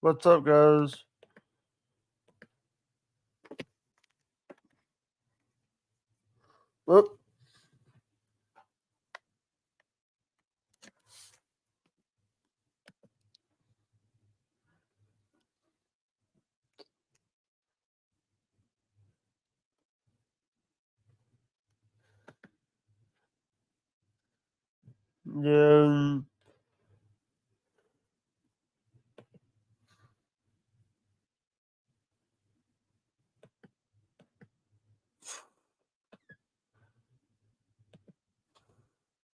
What's up, guys? Whoop. Yeah.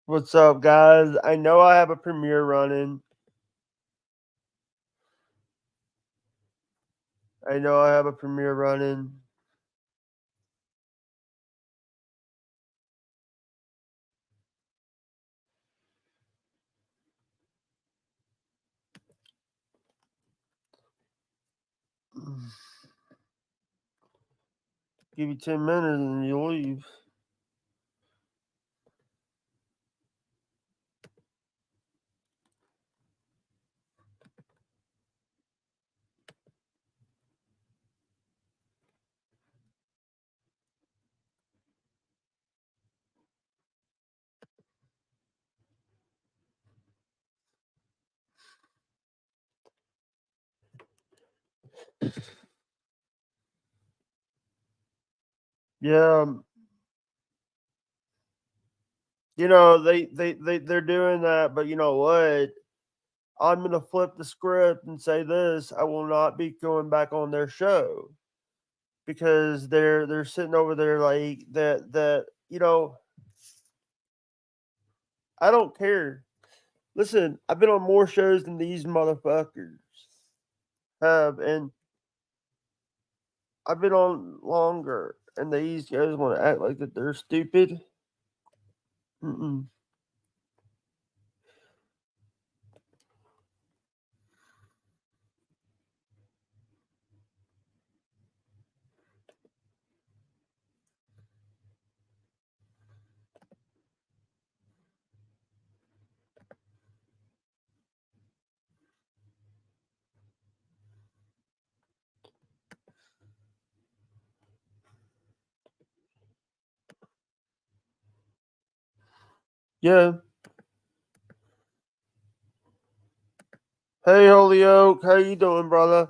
What's up, guys? I know I have a premiere running. I know I have a premiere running. Give you 10 minutes and you leave. Yeah. They're doing that, but you know what? I'm gonna flip the script and say this: I will not be going back on their show because they're sitting over there like that. I don't care. Listen, I've been on more shows than these motherfuckers have, and I've been on longer, and these guys want to act like that they're stupid. Mm-mm. Yeah. Hey, Holyoke, how you doing, brother?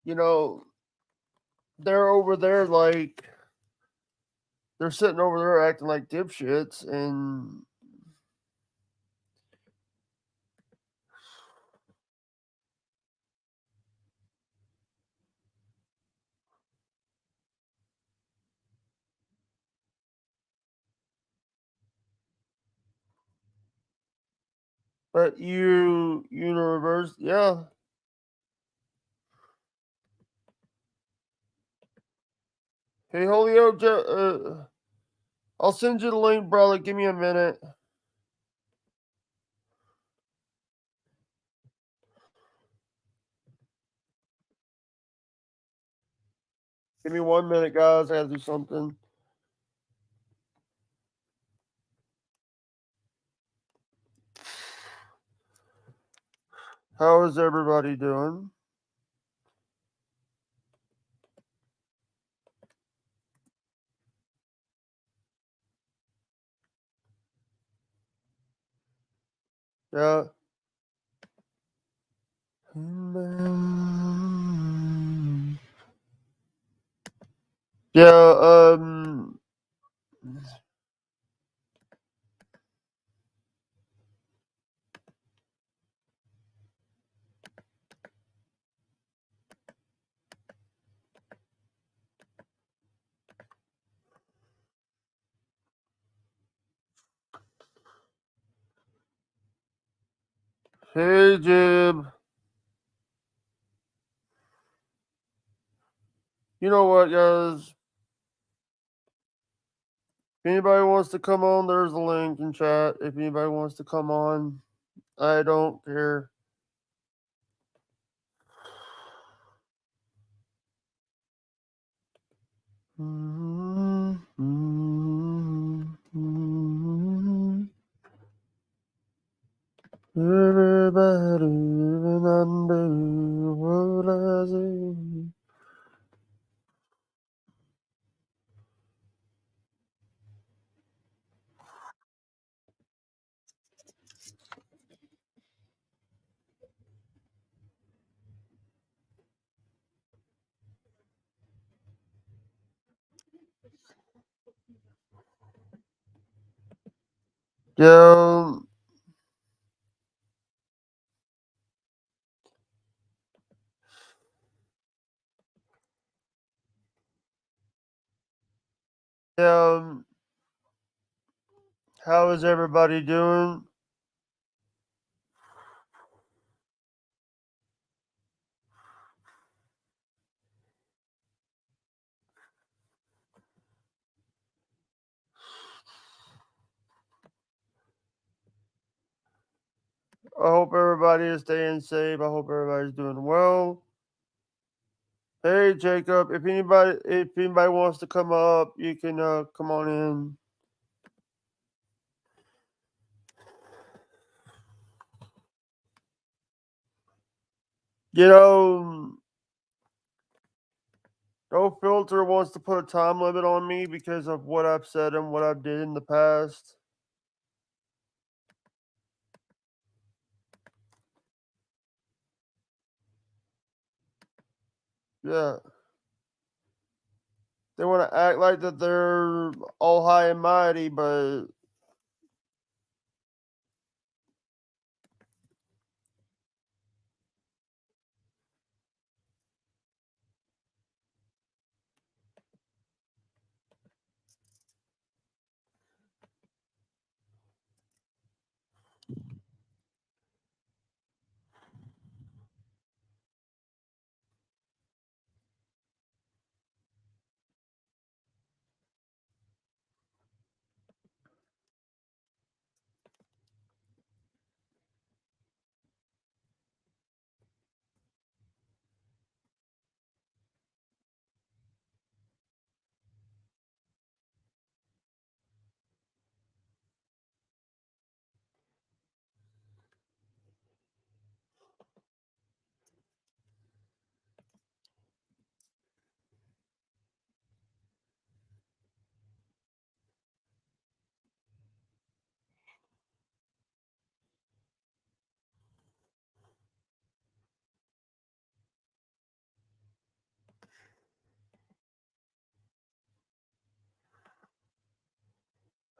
You know, they're over there like they're sitting over there acting like dipshits, and but you universe, yeah. Hey, Holyoke, I'll send you the link, brother. Give me a minute. Give me 1 minute, guys. I gotta do something. How is everybody doing? Yeah. Yeah, hey, Jib. You know what, guys? If anybody wants to come on, there's a link in chat. If anybody wants to come on, I don't care. Everybody living under what I say. Yo, um, how is everybody doing? I hope everybody is staying safe. I hope everybody's doing well. Hey Jacob, if anybody wants to come up, you can come on in. You know, No Filter wants to put a time limit on me because of what I've said and what I've did in the past. Yeah. They want to act like that they're all high and mighty, but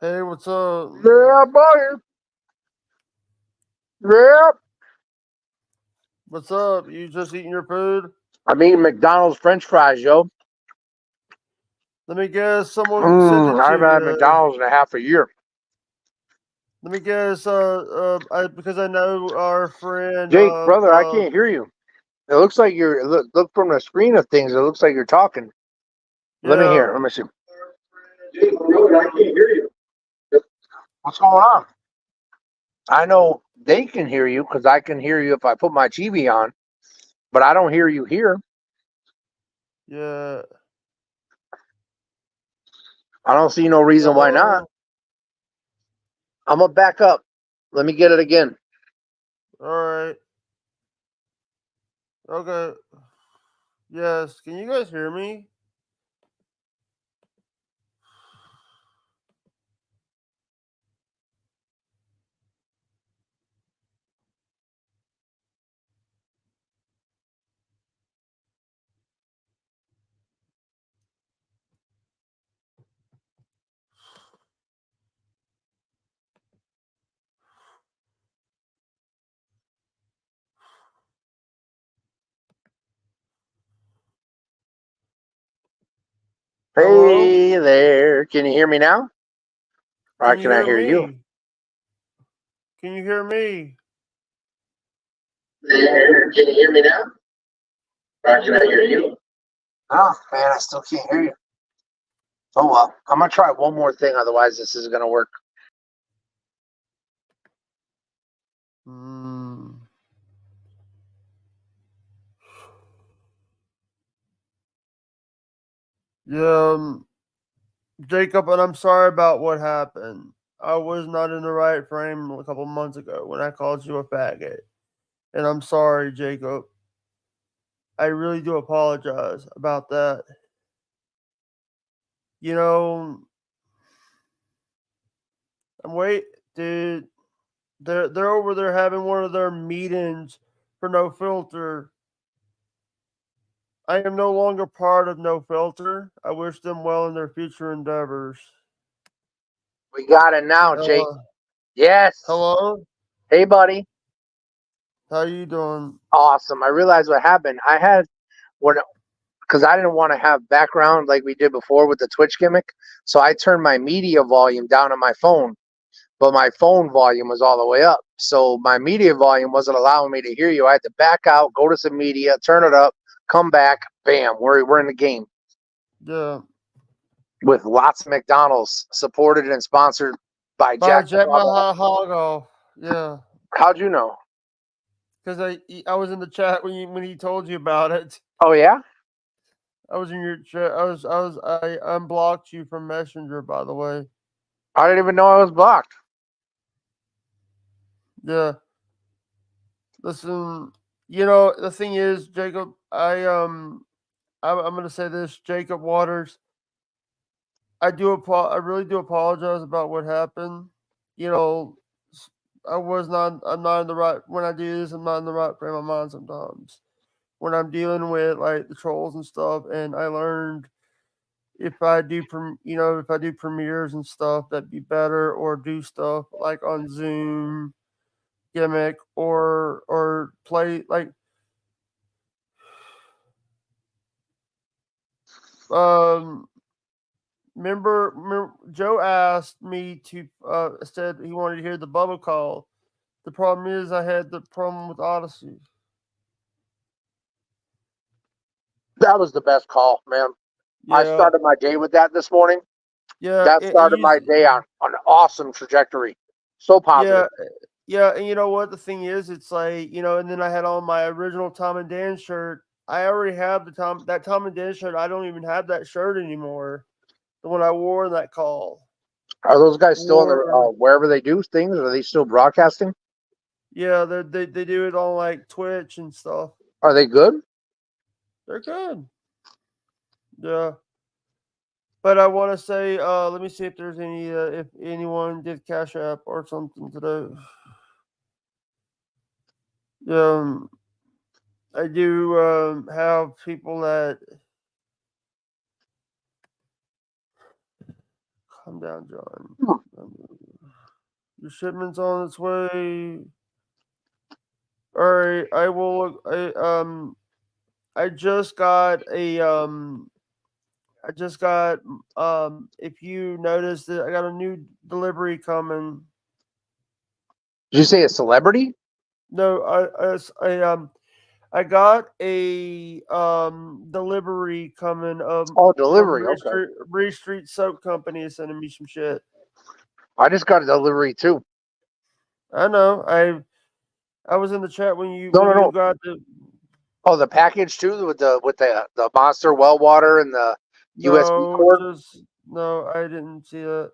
hey, what's up? Yeah, buddy. Yep. What's up? You just eating your food? I'm eating McDonald's French fries, yo. Let me guess, someone sent it I to haven't had you. McDonald's in a half a year. Let me guess, because I know our friend, Jake, brother, I can't hear you. It looks like you're look from the screen of things. It looks like you're talking. Let me yeah, hear. Let me see. Jake, brother, I can't hear you. What's going on? I know they can hear you because I can hear you if I put my TV on, but I don't hear you here. yeah. I don't see no reason why not. I'm gonna back up. Let me get it again. All right. Okay. Yes. Can you guys hear me? Hello? Hey there. Can you hear me now? Or Can you can I hear hear you? me? Can you hear me? Can you hear me now? Or can I hear you? Oh man, I still can't hear you. Oh well, I'm gonna try one more thing. Otherwise, this is gonna work. Mm. Yeah, Jacob, and I'm sorry about what happened. I was not in the right frame a couple months ago when I called you a faggot. And I'm sorry, Jacob. I really do apologize about that. You know, dude. They're over there having one of their meetings for No Filter. I am no longer part of No Filter. I wish them well in their future endeavors. We got it now, Jake. Yes. Hello? Hey, buddy. How you doing? Awesome. I realized what happened. I had because I didn't want to have background like we did before with the Twitch gimmick. So I turned my media volume down on my phone, but my phone volume was all the way up. So my media volume wasn't allowing me to hear you. I had to back out, go to some media, turn it up, come back, bam, we're in the game. Yeah. With lots of McDonald's supported and sponsored by Jack Mahago. Yeah. How'd you know? Because I was in the chat when he told you about it. Oh yeah? I was in your chat. I unblocked you from Messenger, by the way. I didn't even know I was blocked. Yeah. Listen, the thing is, Jacob, I'm gonna say this, Jacob Waters. I really do apologize about what happened. I'm not in the right when I do this. I'm not in the right frame of mind sometimes when I'm dealing with like the trolls and stuff. And I learned if I do premieres and stuff, that'd be better, or do stuff like on Zoom gimmick or play like remember Joe asked me to said he wanted to hear the bubble call. The problem is I had the problem with Odyssey. That was the best call, man. Yeah. I started my day with that this morning. Yeah, that started my day on an awesome trajectory. So positive. Yeah, and you know what the thing is? It's like, and then I had on my original Tom and Dan shirt. I already have that Tom and Dan shirt. I don't even have that shirt anymore. The one I wore in that call. Are those guys still in the wherever they do things? Are they still broadcasting? Yeah, they do it on like Twitch and stuff. Are they good? They're good. Yeah. But I want to say, let me see if there's if anyone did Cash App or something today. I do have people that calm down, John. Your shipment's on its way. All right, I will. I just got a if you noticed that I got a new delivery coming. Did you say a celebrity? No, I got a delivery coming. Delivery. Okay. Bree Street Soap Company is sending me some shit. I just got a delivery too. I know. I was in the chat when you got the. Oh, the package too with the Monster well water and the USB cord. No, I didn't see that.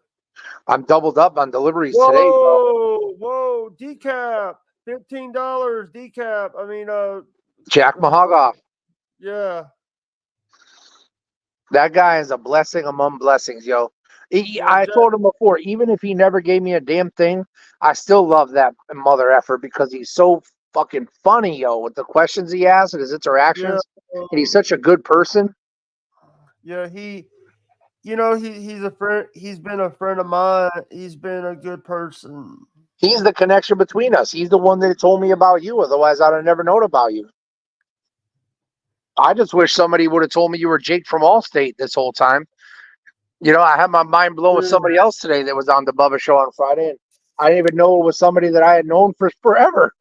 I'm doubled up on deliveries today. Whoa, decap, $15 decap. I mean, Jack Mahagoff. Yeah. That guy is a blessing among blessings, yo. I told him before, even if he never gave me a damn thing, I still love that mother effer because he's so fucking funny, yo, with the questions he asks and his interactions. And he's such a good person. Yeah, he's a friend. He's been a friend of mine. He's been a good person. He's the connection between us. He's the one that told me about you. Otherwise, I'd have never known about you. I just wish somebody would have told me you were Jake from Allstate this whole time. I had my mind blown with somebody else today that was on the Bubba Show on Friday, and I didn't even know it was somebody that I had known for forever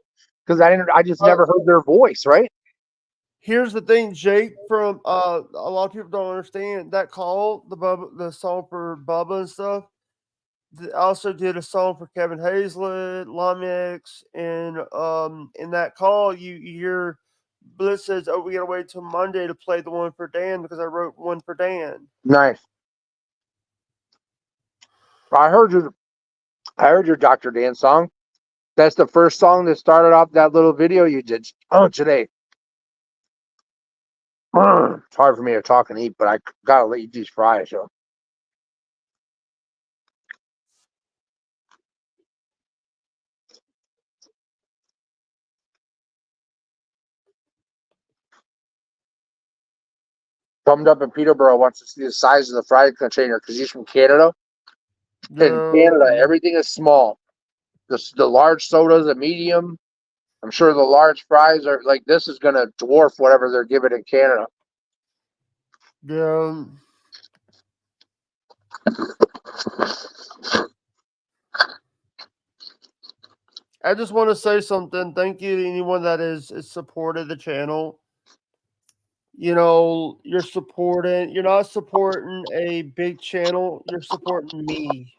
because I just never heard their voice, right? Here's the thing, Jake. From a lot of people don't understand that call, the song for Bubba and stuff. I also did a song for Kevin Hazlett, Lamex, and in that call you hear Bliss says, "Oh, we gotta wait till Monday to play the one for Dan because I wrote one for Dan." Nice. I heard your Dr. Dan song. That's the first song that started off that little video you did today. It's hard for me to talk and eat, but I gotta let you these fries. So. Thumbed up in Peterborough wants to see the size of the fry container because he's from Canada. In Canada, everything is small. The large sodas, a medium. I'm sure the large fries are like this is gonna dwarf whatever they're giving in Canada. Yeah. I just want to say something. Thank you to anyone that is supported the channel. You know, you're supporting. You're not supporting a big channel. You're supporting me.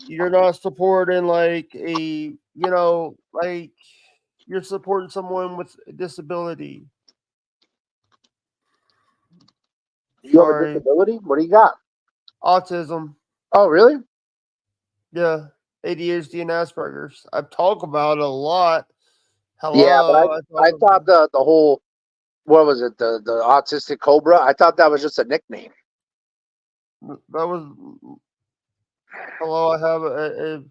You're not supporting like like you're supporting someone with a disability. You have a Sorry, disability? What do you got? autism. Oh, really? Yeah, ADHD and Asperger's. I talk about it a lot. Yeah, but Hello, I thought the whole what was it the autistic cobra? I thought that was just a nickname. that was hello. I have a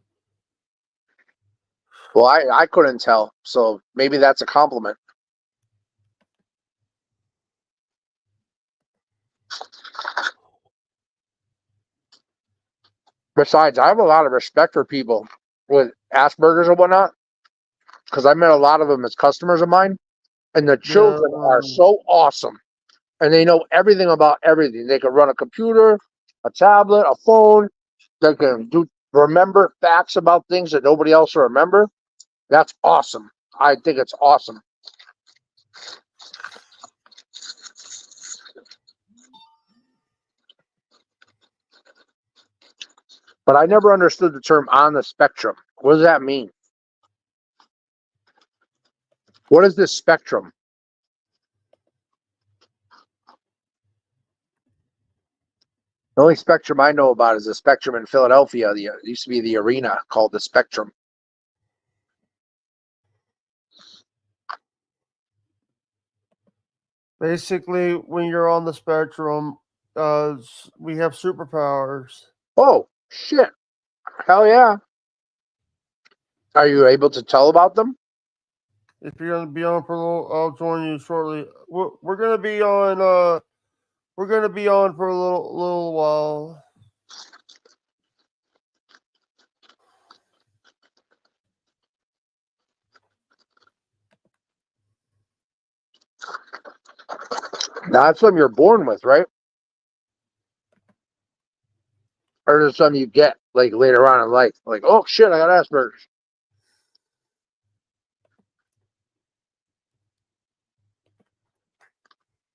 Well, I couldn't tell, so maybe that's a compliment. Besides, I have a lot of respect for people with Asperger's and whatnot because I met a lot of them as customers of mine, and the children are so awesome, and they know everything about everything. They can run a computer, a tablet, a phone. They can remember facts about things that nobody else will remember. That's awesome. I think it's awesome. But I never understood the term on the spectrum. What does that mean? What is this spectrum? The only spectrum I know about is the Spectrum in Philadelphia. It used to be the arena called the Spectrum. basically when you're on the spectrum, we have superpowers. Oh, shit. Hell yeah. Are you able to tell about them? If you're gonna be on for a little, I'll join you shortly. We're gonna be on. We're gonna be on for a little while. That's something you're born with, right? Or is it something you get like later on in life? Like, oh shit, I got Asperger's.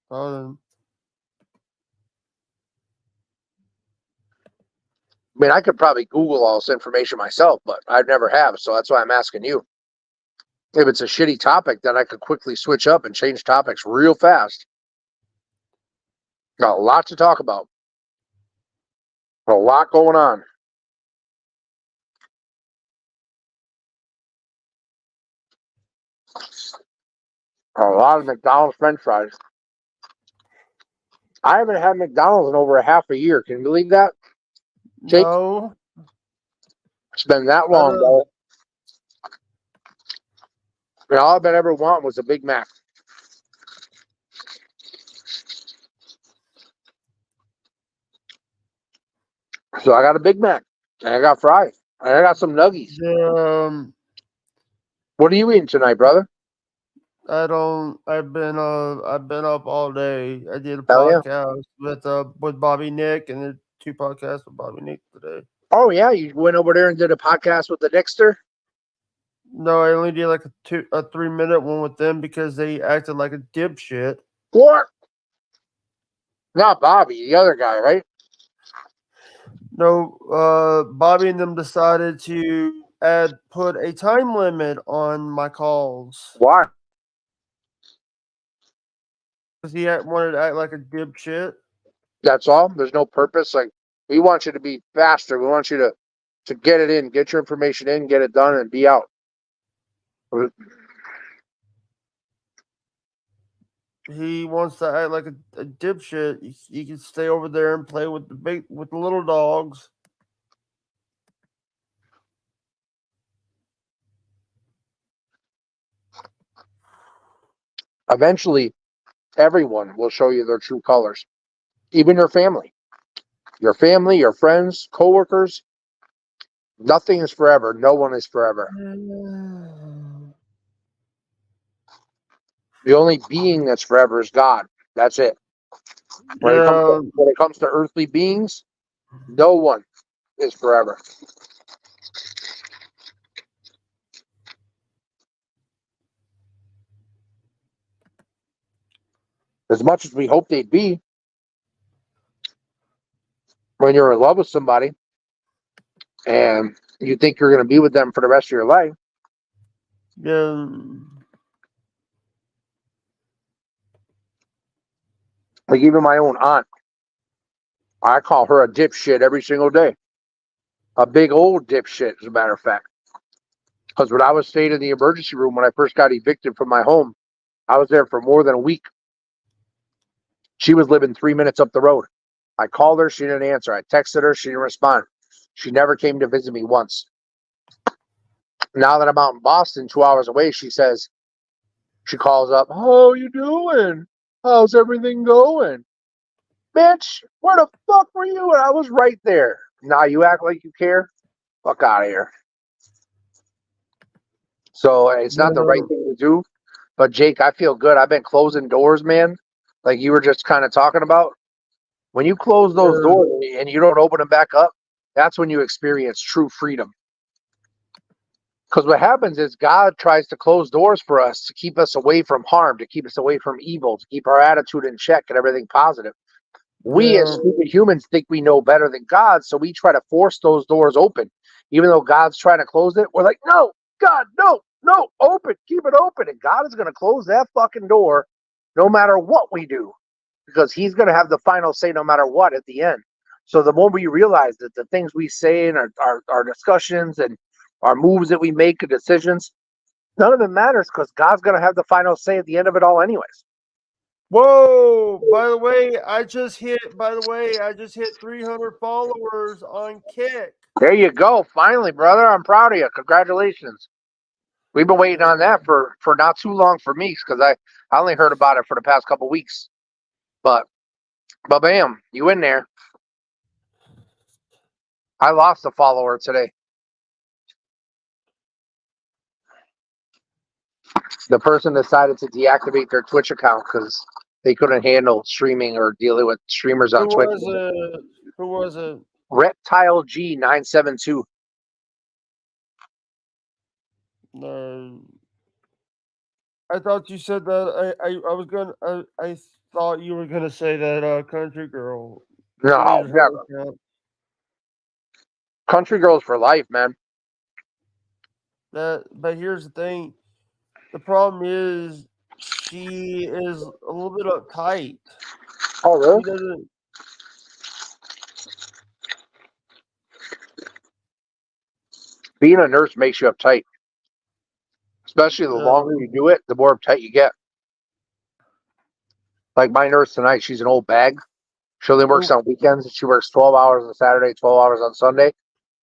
I mean, I could probably Google all this information myself, but I never have, so that's why I'm asking you. If it's a shitty topic, then I could quickly switch up and change topics real fast. Got a lot to talk about. A lot going on. A lot of McDonald's French fries. I haven't had McDonald's in over a half a year. Can you believe that? Jake? No. It's been that long, though. And all I've been ever wanting was a Big Mac. So I got a Big Mac. And I got fries. And I got some nuggies. What are you eating tonight, brother? I don't. I've been up all day. I did a podcast with Bobby Nick, and did 2 podcasts with Bobby Nick today. Oh yeah, you went over there and did a podcast with the Nickster. No, I only did like a 3 minute one with them because they acted like a dipshit. What? Not Bobby, the other guy, right? No, Bobby and them decided to put a time limit on my calls Why? because he wanted to act like a dipshit. That's all. There's no purpose. Like, we want you to be faster. We want you to get it in, get your information in, get it done, and be out. He wants to act like a dipshit. He can stay over there and play with the little dogs. Eventually, everyone will show you their true colors, even your family, your friends, coworkers. Nothing is forever. No one is forever. The only being that's forever is God. That's it. When Yeah, it comes to earthly beings, no one is forever. As much as we hope they'd be, when you're in love with somebody and you think you're going to be with them for the rest of your life, yeah. like even my own aunt, I call her a dipshit every single day. A big old dipshit, as a matter of fact. Because when I was staying in the emergency room when I first got evicted from my home, I was there for more than a week. She was living 3 minutes up the road. I called her, she didn't answer. I texted her, she didn't respond. She never came to visit me once. Now that I'm out in Boston, 2 hours away, she calls up, how you doing? How's everything going? Bitch, where the fuck were you? And I was right there. Now you act like you care? Fuck out of here. So it's not the right thing to do. But Jake, I feel good. I've been closing doors, man. Like you were just kind of talking about. When you close those doors and you don't open them back up, that's when you experience true freedom. Because what happens is God tries to close doors for us to keep us away from harm, to keep us away from evil, to keep our attitude in check and everything positive. We as stupid humans think we know better than God, so we try to force those doors open. Even though God's trying to close it, we're like, no, God, no, open, keep it open. And God is going to close that fucking door no matter what we do, because he's going to have the final say no matter what at the end. So the more we realize that the things we say and our discussions and our moves that we make, the decisions, none of it matters because God's going to have the final say at the end of it all anyways. Whoa! By the way, I just hit 300 followers on Kick. There you go. Finally, brother. I'm proud of you. Congratulations. We've been waiting on that for not too long for me because I only heard about it for the past couple weeks. But bam, you in there. I lost a follower today. The person decided to deactivate their Twitch account because they couldn't handle streaming or dealing with streamers on Twitch. Who was it? Reptile G972. No. I thought you said that. I thought you were gonna say that country girl. No, never. Country girls for life, man. But here's the thing. The problem is she is a little bit uptight. Oh, really? She doesn't. Being a nurse makes you uptight. Especially the longer you do it, the more uptight you get. Like my nurse tonight, she's an old bag. She only works on weekends. She works 12 hours on Saturday, 12 hours on Sunday.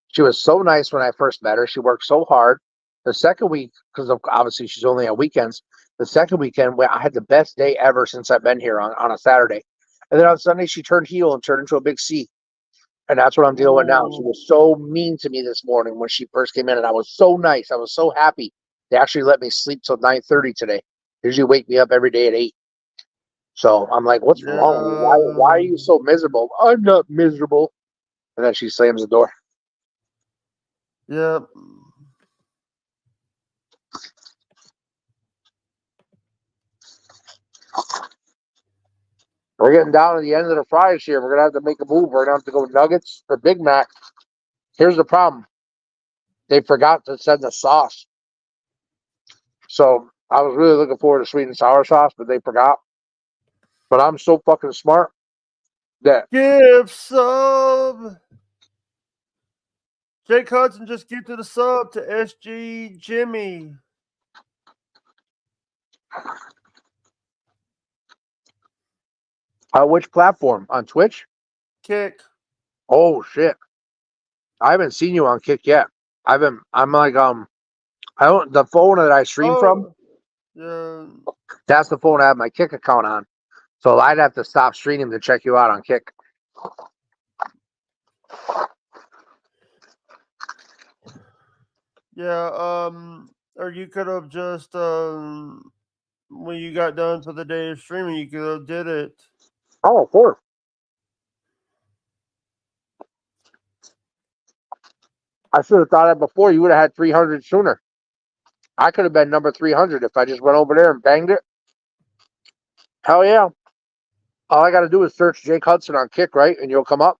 She was so nice when I first met her. She worked so hard. The second week, because obviously she's only on weekends, the second weekend, I had the best day ever since I've been here on a Saturday. And then on Sunday, she turned heel and turned into a big C. And that's what I'm dealing with now. She was so mean to me this morning when she first came in, and I was so nice. I was so happy. They actually let me sleep till 9:30 today. They usually wake me up every day at 8. So I'm like, what's wrong? Why are you so miserable? I'm not miserable. And then she slams the door. Yeah. We're getting down to the end of the fries here. We're going to have to make a move. We're going to have to go nuggets or Big Mac. Here's the problem. They forgot to send the sauce. So I was really looking forward to sweet and sour sauce, but they forgot. But I'm so fucking smart that Give sub. Jake Hudson just gifted a sub to SG Jimmy. which platform? On Twitch? Kick. Oh shit. I haven't seen you on Kick yet. I'm like I don't the phone that I stream from, Yeah. that's the phone I have my Kick account on. So I'd have to stop streaming to check you out on Kick. Yeah, or you could have just when you got done for the day of streaming, you could have did it. Oh, of course. I should have thought that before. You would have had 300 sooner. I could have been number 300 if I just went over there and banged it. Hell yeah. All I got to do is search Jake Hudson on Kick, right? And you'll come up.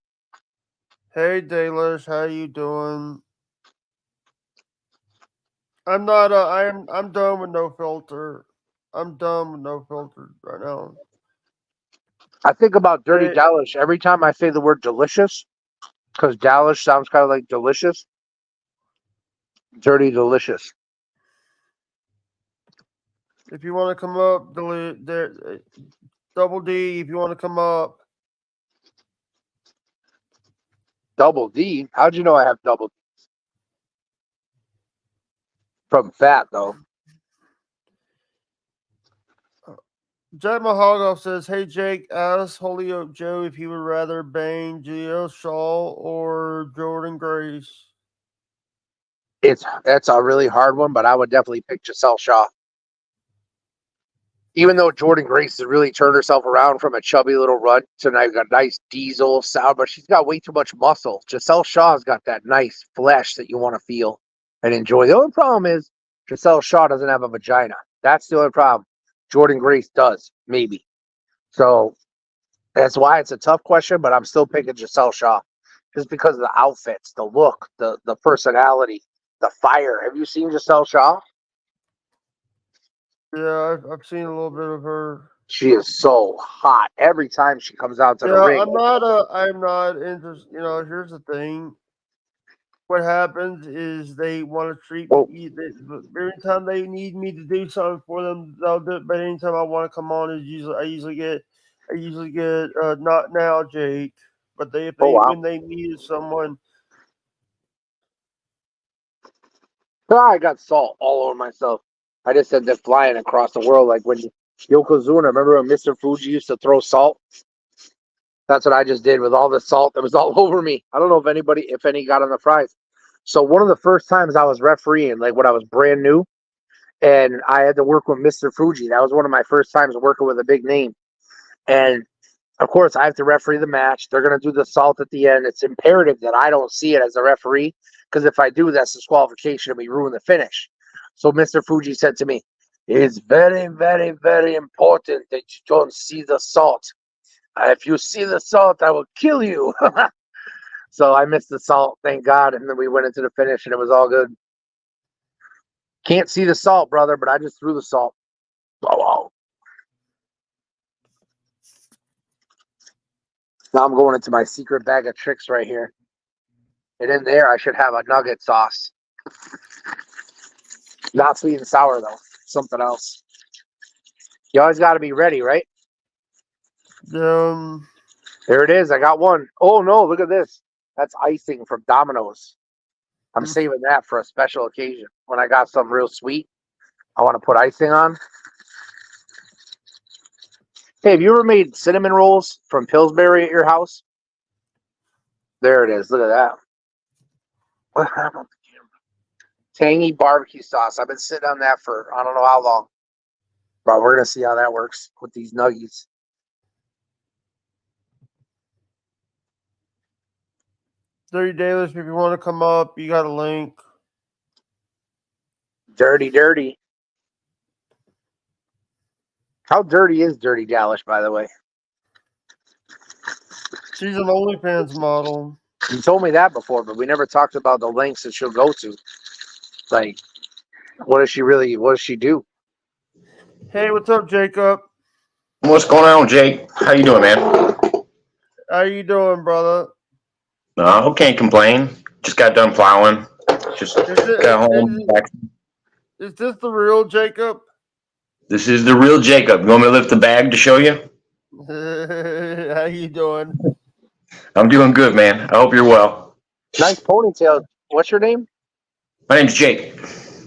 Hey Dalish, how you doing? I'm not I'm done with no filter. I'm done with no filter right now. I think about Dirty Hey. Dallas every time I say the word delicious, because Dallas sounds kind of like delicious. Dirty Delicious. If you want to come up, Double D, if you want to come up. Double D? How'd you know I have double D? From fat, though. Jack Mahogov says, "Hey Jake, ask Holyoke Joe if he would rather bang Gio Shaw or Jordan Grace." That's a really hard one, but I would definitely pick Giselle Shaw. Even though Jordan Grace has really turned herself around from a chubby little runt to a nice diesel sound, but she's got way too much muscle. Giselle Shaw's got that nice flesh that you want to feel and enjoy. The only problem is Giselle Shaw doesn't have a vagina. That's the only problem. Jordan Grace does, maybe. So that's why it's a tough question, but I'm still picking Giselle Shaw just because of the outfits, the look, the personality, the fire. Have you seen Giselle Shaw? Yeah, I've seen a little bit of her. She is so hot every time she comes out to the ring. I'm not interested. You know, here's the thing. What happens is they want to treat me. Every time they need me to do something for them, they'll do it. But anytime I want to come on, I usually get not now, Jake. But when they needed someone. I got salt all over myself. I just said they're flying across the world like when Yokozuna. Remember when Mr. Fuji used to throw salt? That's what I just did with all the salt that was all over me. I don't know if any got on the fries. So one of the first times I was refereeing, like when I was brand new, and I had to work with Mr. Fuji. That was one of my first times working with a big name. And of course, I have to referee the match. They're going to do the salt at the end. It's imperative that I don't see it as a referee, because if I do, that's disqualification and we ruin the finish. So Mr. Fuji said to me, "It's very, very, very important that you don't see the salt. If you see the salt, I will kill you." So I missed the salt, thank God. And then we went into the finish and it was all good. Can't see the salt, brother, but I just threw the salt. Oh. Now I'm going into my secret bag of tricks right here. And in there, I should have a nugget sauce. Not sweet and sour, though. Something else. You always got to be ready, right? There it is. I got one. Oh, no, look at this. That's icing from Domino's. I'm saving that for a special occasion. When I got something real sweet, I want to put icing on. Hey, have you ever made cinnamon rolls from Pillsbury at your house? There it is. Look at that. What happened? Tangy barbecue sauce. I've been sitting on that for I don't know how long. But we're going to see how that works with these nuggies. Dirty Dailish, if you want to come up, you got a link. Dirty. How dirty is Dirty Dallas, by the way? She's an OnlyFans model. You told me that before, but we never talked about the lengths that she'll go to. Like, what does she do? Hey, what's up, Jacob? What's going on, Jake? How you doing, man? How you doing, brother? No, can't complain. Just got done plowing. Just got home. Is this the real Jacob? This is the real Jacob. You want me to lift the bag to show you? How you doing? I'm doing good, man. I hope you're well. Nice ponytail. What's your name? My name's Jake.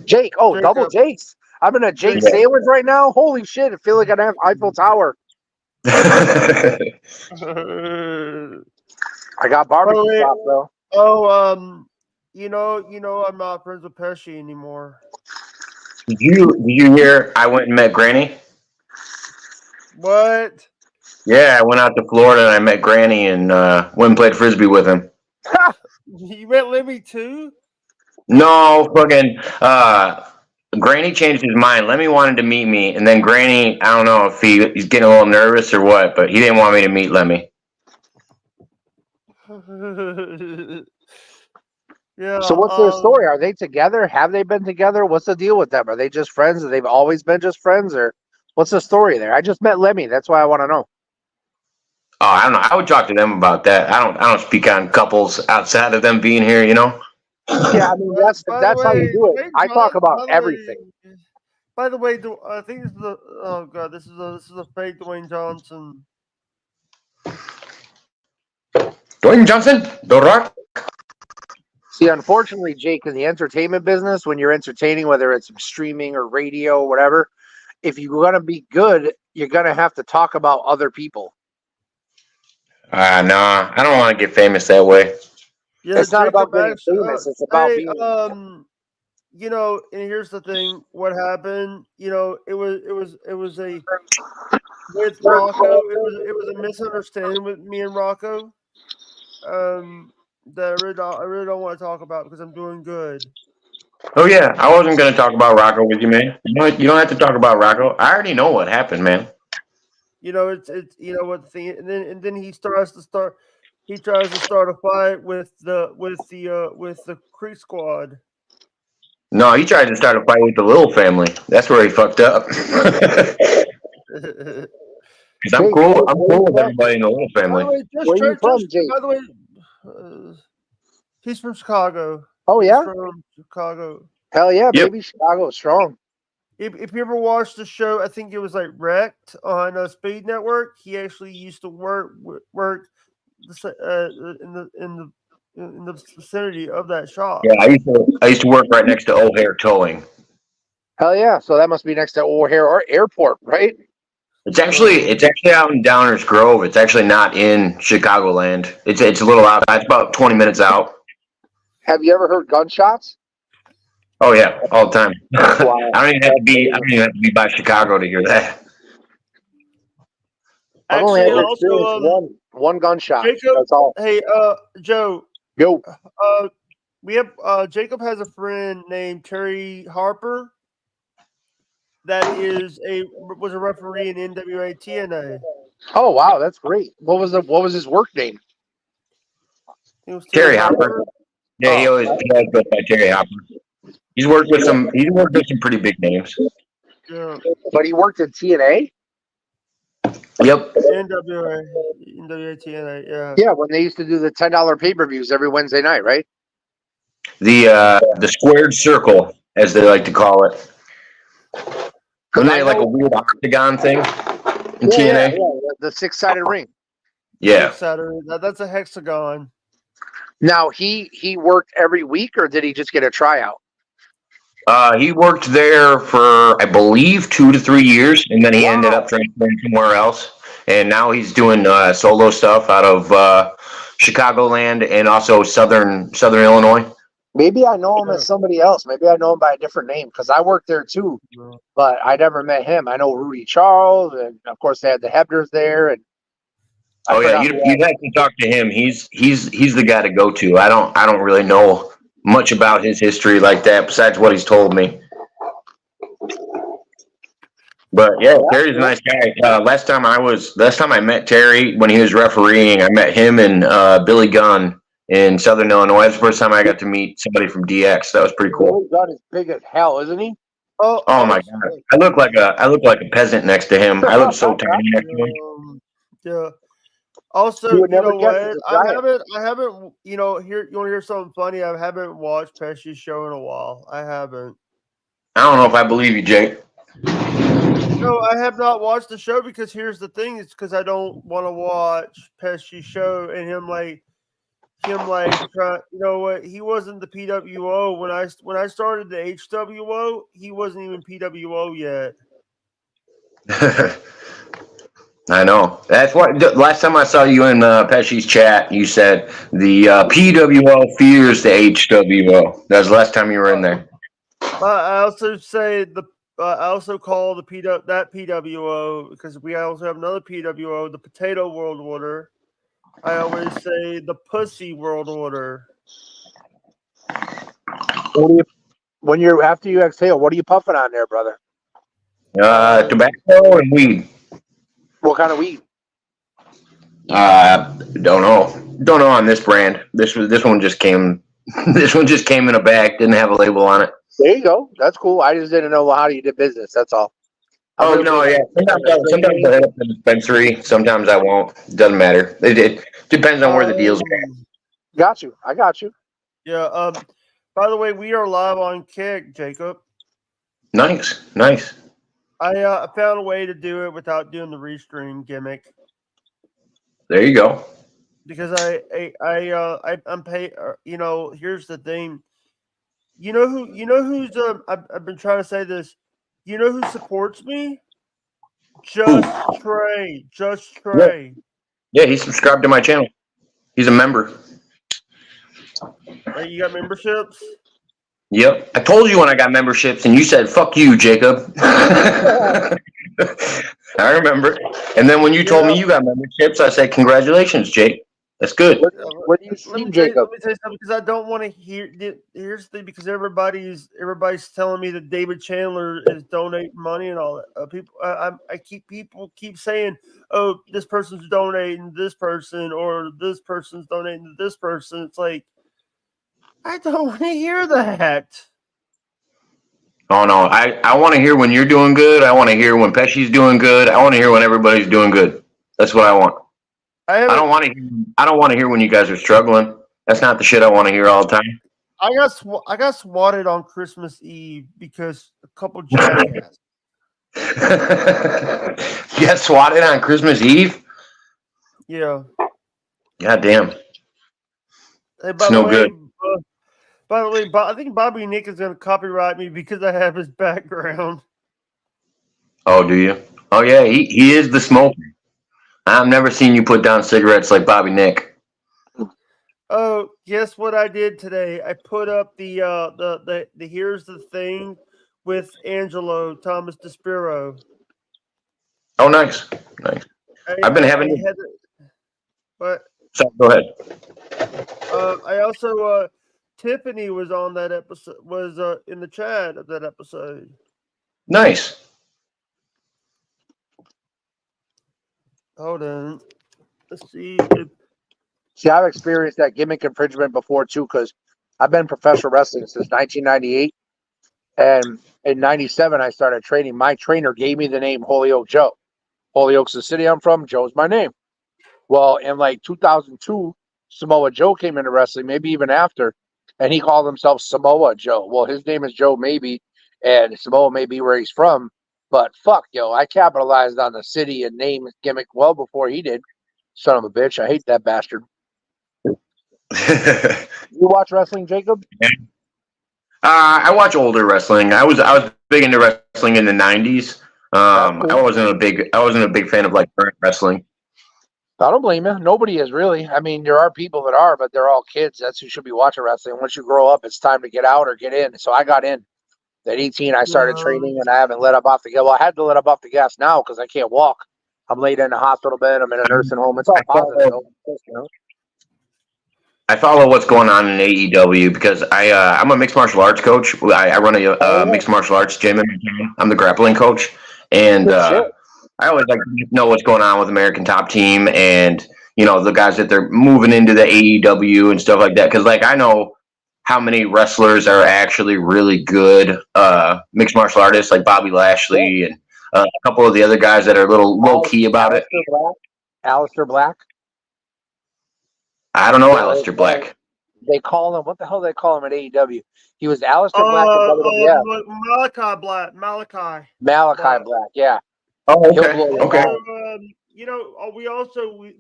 Jake. Oh, Jacob. double Jakes. I'm in a Jake Yeah. sandwich right now. Holy shit! I feel like I have Eiffel Tower. I got barbecue sauce though. Oh, you know, I'm not friends with Pesci anymore. Did you hear I went and met Granny? What? Yeah, I went out to Florida and I met Granny and went and played frisbee with him. You met Lemmy too? No, fucking Granny changed his mind. Lemmy wanted to meet me, and then Granny, I don't know if he's getting a little nervous or what, but he didn't want me to meet Lemmy. Yeah. So what's their story? Are they together? Have they been together? What's the deal with them? Are they just friends? They've always been just friends, or what's the story there? I just met Lemmy. That's why I want to know. Oh, I don't know. I would talk to them about that. I don't speak on couples outside of them being here, you know? Yeah, I mean that's how you do it. I talk about everything. By the way, I think this is this is a fake Dwayne Johnson. Dwayne Johnson, The Rock. See, unfortunately, Jake, in the entertainment business, when you're entertaining, whether it's streaming or radio or whatever, if you're gonna be good, you're gonna have to talk about other people. Nah, I don't want to get famous that way. Yeah, It's not about Jacob getting actually- famous. It's about being. You know, and here's the thing: what happened? You know, it was a with Rocco. It was a misunderstanding with me and Rocco. That I really don't want to talk about because I'm doing good. Oh yeah, I wasn't gonna talk about Rocco with you, man. You don't have to talk about Rocco. I already know what happened, man. You know, it's you know what the thing, and then he tries to start a fight with the Creek Squad. No, he tried to start a fight with the Little family. That's where he fucked up. Because I'm cool with everybody in the Little family. Where you from, Jake? By the way, he's from Chicago. Oh yeah, He's from Chicago. hell yeah, Yep. baby, Chicago strong. If you ever watched the show, I think it was like Wrecked on Speed Network. He actually used to work in the vicinity of that shop. Yeah, I used to work right next to O'Hare Towing. Hell yeah, so that must be next to O'Hare Airport, right? It's actually out in Downers Grove. It's actually not in Chicagoland. It's a little out. It's about 20 minutes out. Have you ever heard gunshots? Oh yeah, all the time. Wow. I don't even have to be by Chicago to hear that. I've only Actually, had also, experience one gunshot. Jacob, That's all. hey, Joe, Yo, we have Jacob has a friend named Terry Harper that was a referee in NWA TNA. oh wow, that's great. What was his work name? It was Terry Hopper. Yeah, he always goes by Terry Hopper. He's worked with some pretty big names. Yeah, But he worked at TNA. Yep. NWA TNA. Yeah. Yeah, when they used to do the $10 pay-per-views every Wednesday night, right? The squared circle, as they like to call it. Wasn't it like a weird octagon thing in TNA? Yeah, the six-sided ring. Yeah. Saturday. That's a hexagon. Now he worked every week, or did he just get a tryout? He worked there for, I believe, 2 to 3 years, and then he ended up transferring somewhere else. And now he's doing solo stuff out of Chicagoland and also Southern Illinois. Maybe I know him as somebody else. Maybe I know him by a different name because I worked there too, but I never met him. I know Rudy Charles, and of course they had the Hebners there. And Oh yeah, you'd have to talk to him. He's the guy to go to. I don't really know much about his history like that besides what he's told me. But yeah, Terry's a nice guy. Last time I met Terry when he was refereeing, I met him and Billy Gunn in Southern Illinois. That's the first time I got to meet somebody from DX. That was pretty cool. Billy Gunn is big as hell, isn't he? Oh my god! I look like a peasant next to him. I look so tiny next to him. Yeah. Also, You would you never know guess what? he's a giant. I haven't. You know, here you want to hear something funny? I haven't watched Pesci's show in a while. I haven't. I don't know if I believe you, Jake. No, I have not watched the show because here's the thing: it's because I don't want to watch Pesci's show and him try. You know what? He wasn't the PWO when I started the HWO. He wasn't even PWO yet. I know. That's what. Last time I saw you in Pesci's chat, you said the PWO fears the HWO. That was the last time you were in there. I also say I also call that PWO because we also have another PWO, the Potato World Order. I always say the Pussy World Order. After you exhale, what are you puffing on there, brother? Tobacco and weed. What kind of weed? Don't know on this brand. This one just came. This one just came in a bag. Didn't have a label on it. There you go. That's cool. I just didn't know how you did business. That's all. Oh no, yeah. Sometimes I hit up the dispensary. Sometimes I won't. It doesn't matter. It depends on where the deals are at. Got you. I got you. Yeah. By the way, we are live on Kick, Jacob. Nice. I found a way to do it without doing the restream gimmick. There you go. Because I'm paid. You know, here's the thing. You know who's I've been trying to say this. You know who supports me? Just Trey. Yeah, he's subscribed to my channel. He's a member. Hey, you got memberships? Yep. I told you when I got memberships, and you said, "Fuck you, Jacob." I remember. And then when you told me you got memberships, I said, "Congratulations, Jake. That's good." What do you see, Jacob? Let me tell you something because I don't want to hear. Here's the thing: because everybody's telling me that David Chandler is donating money and all that. People keep saying, "Oh, this person's donating to this person, or this person's donating to this person." It's like I don't want to hear that. Oh no, I want to hear when you're doing good. I want to hear when Pesci's doing good. I want to hear when everybody's doing good. That's what I want. I don't want to hear when you guys are struggling. That's not the shit I want to hear all the time. I got swatted on Christmas Eve because a couple jackasses. You got swatted on Christmas Eve? Yeah. God damn. Hey, it's no good. By the way, I think Bobby Nick is going to copyright me because I have his background. Oh, do you? Oh, yeah. He is the smoker. I've never seen you put down cigarettes like Bobby Nick. Oh, guess what I did today? I put up the Here's the Thing with Angelo Thomas DeSpiro. Oh, nice. I've been having. What? So go ahead. I also Tiffany was on that episode. Was in the chat of that episode. Nice. Hold on. Let's see. See, I've experienced that gimmick infringement before too, because I've been professional wrestling since 1998, and in '97 I started training. My trainer gave me the name Holyoke Joe. Holyoke's the city I'm from. Joe's my name. Well, in like 2002, Samoa Joe came into wrestling, maybe even after, and he called himself Samoa Joe. Well, his name is Joe maybe, and Samoa may be where he's from. But fuck, yo, I capitalized on the city and name gimmick well before he did. Son of a bitch. I hate that bastard. You watch wrestling, Jacob? I watch older wrestling. I was big into wrestling in the '90s. I wasn't a big fan of like current wrestling. I don't blame you. Nobody is really. I mean, there are people that are, but they're all kids. That's who should be watching wrestling. Once you grow up, it's time to get out or get in. So I got in. At 18, I started training, and I haven't let up off the gas. Well, I had to let up off the gas now because I can't walk. I'm laid in a hospital bed. I'm in a nursing home. It's all positive. I follow what's going on in AEW because I'm a mixed martial arts coach. I run a mixed martial arts gym in my town. I'm the grappling coach, And Good shit. I always like to know what's going on with American Top Team and, the guys that they're moving into the AEW and stuff like that. Because, I know how many wrestlers are actually really good mixed martial artists, like Bobby Lashley and a couple of the other guys that are a little low-key about it. Aleister Black. I don't know Aleister Black. They call him, what the hell do they call him at AEW? He was Aleister Black at WWF. Malachi Black, yeah. Oh, He'll okay. blow your Okay. mind.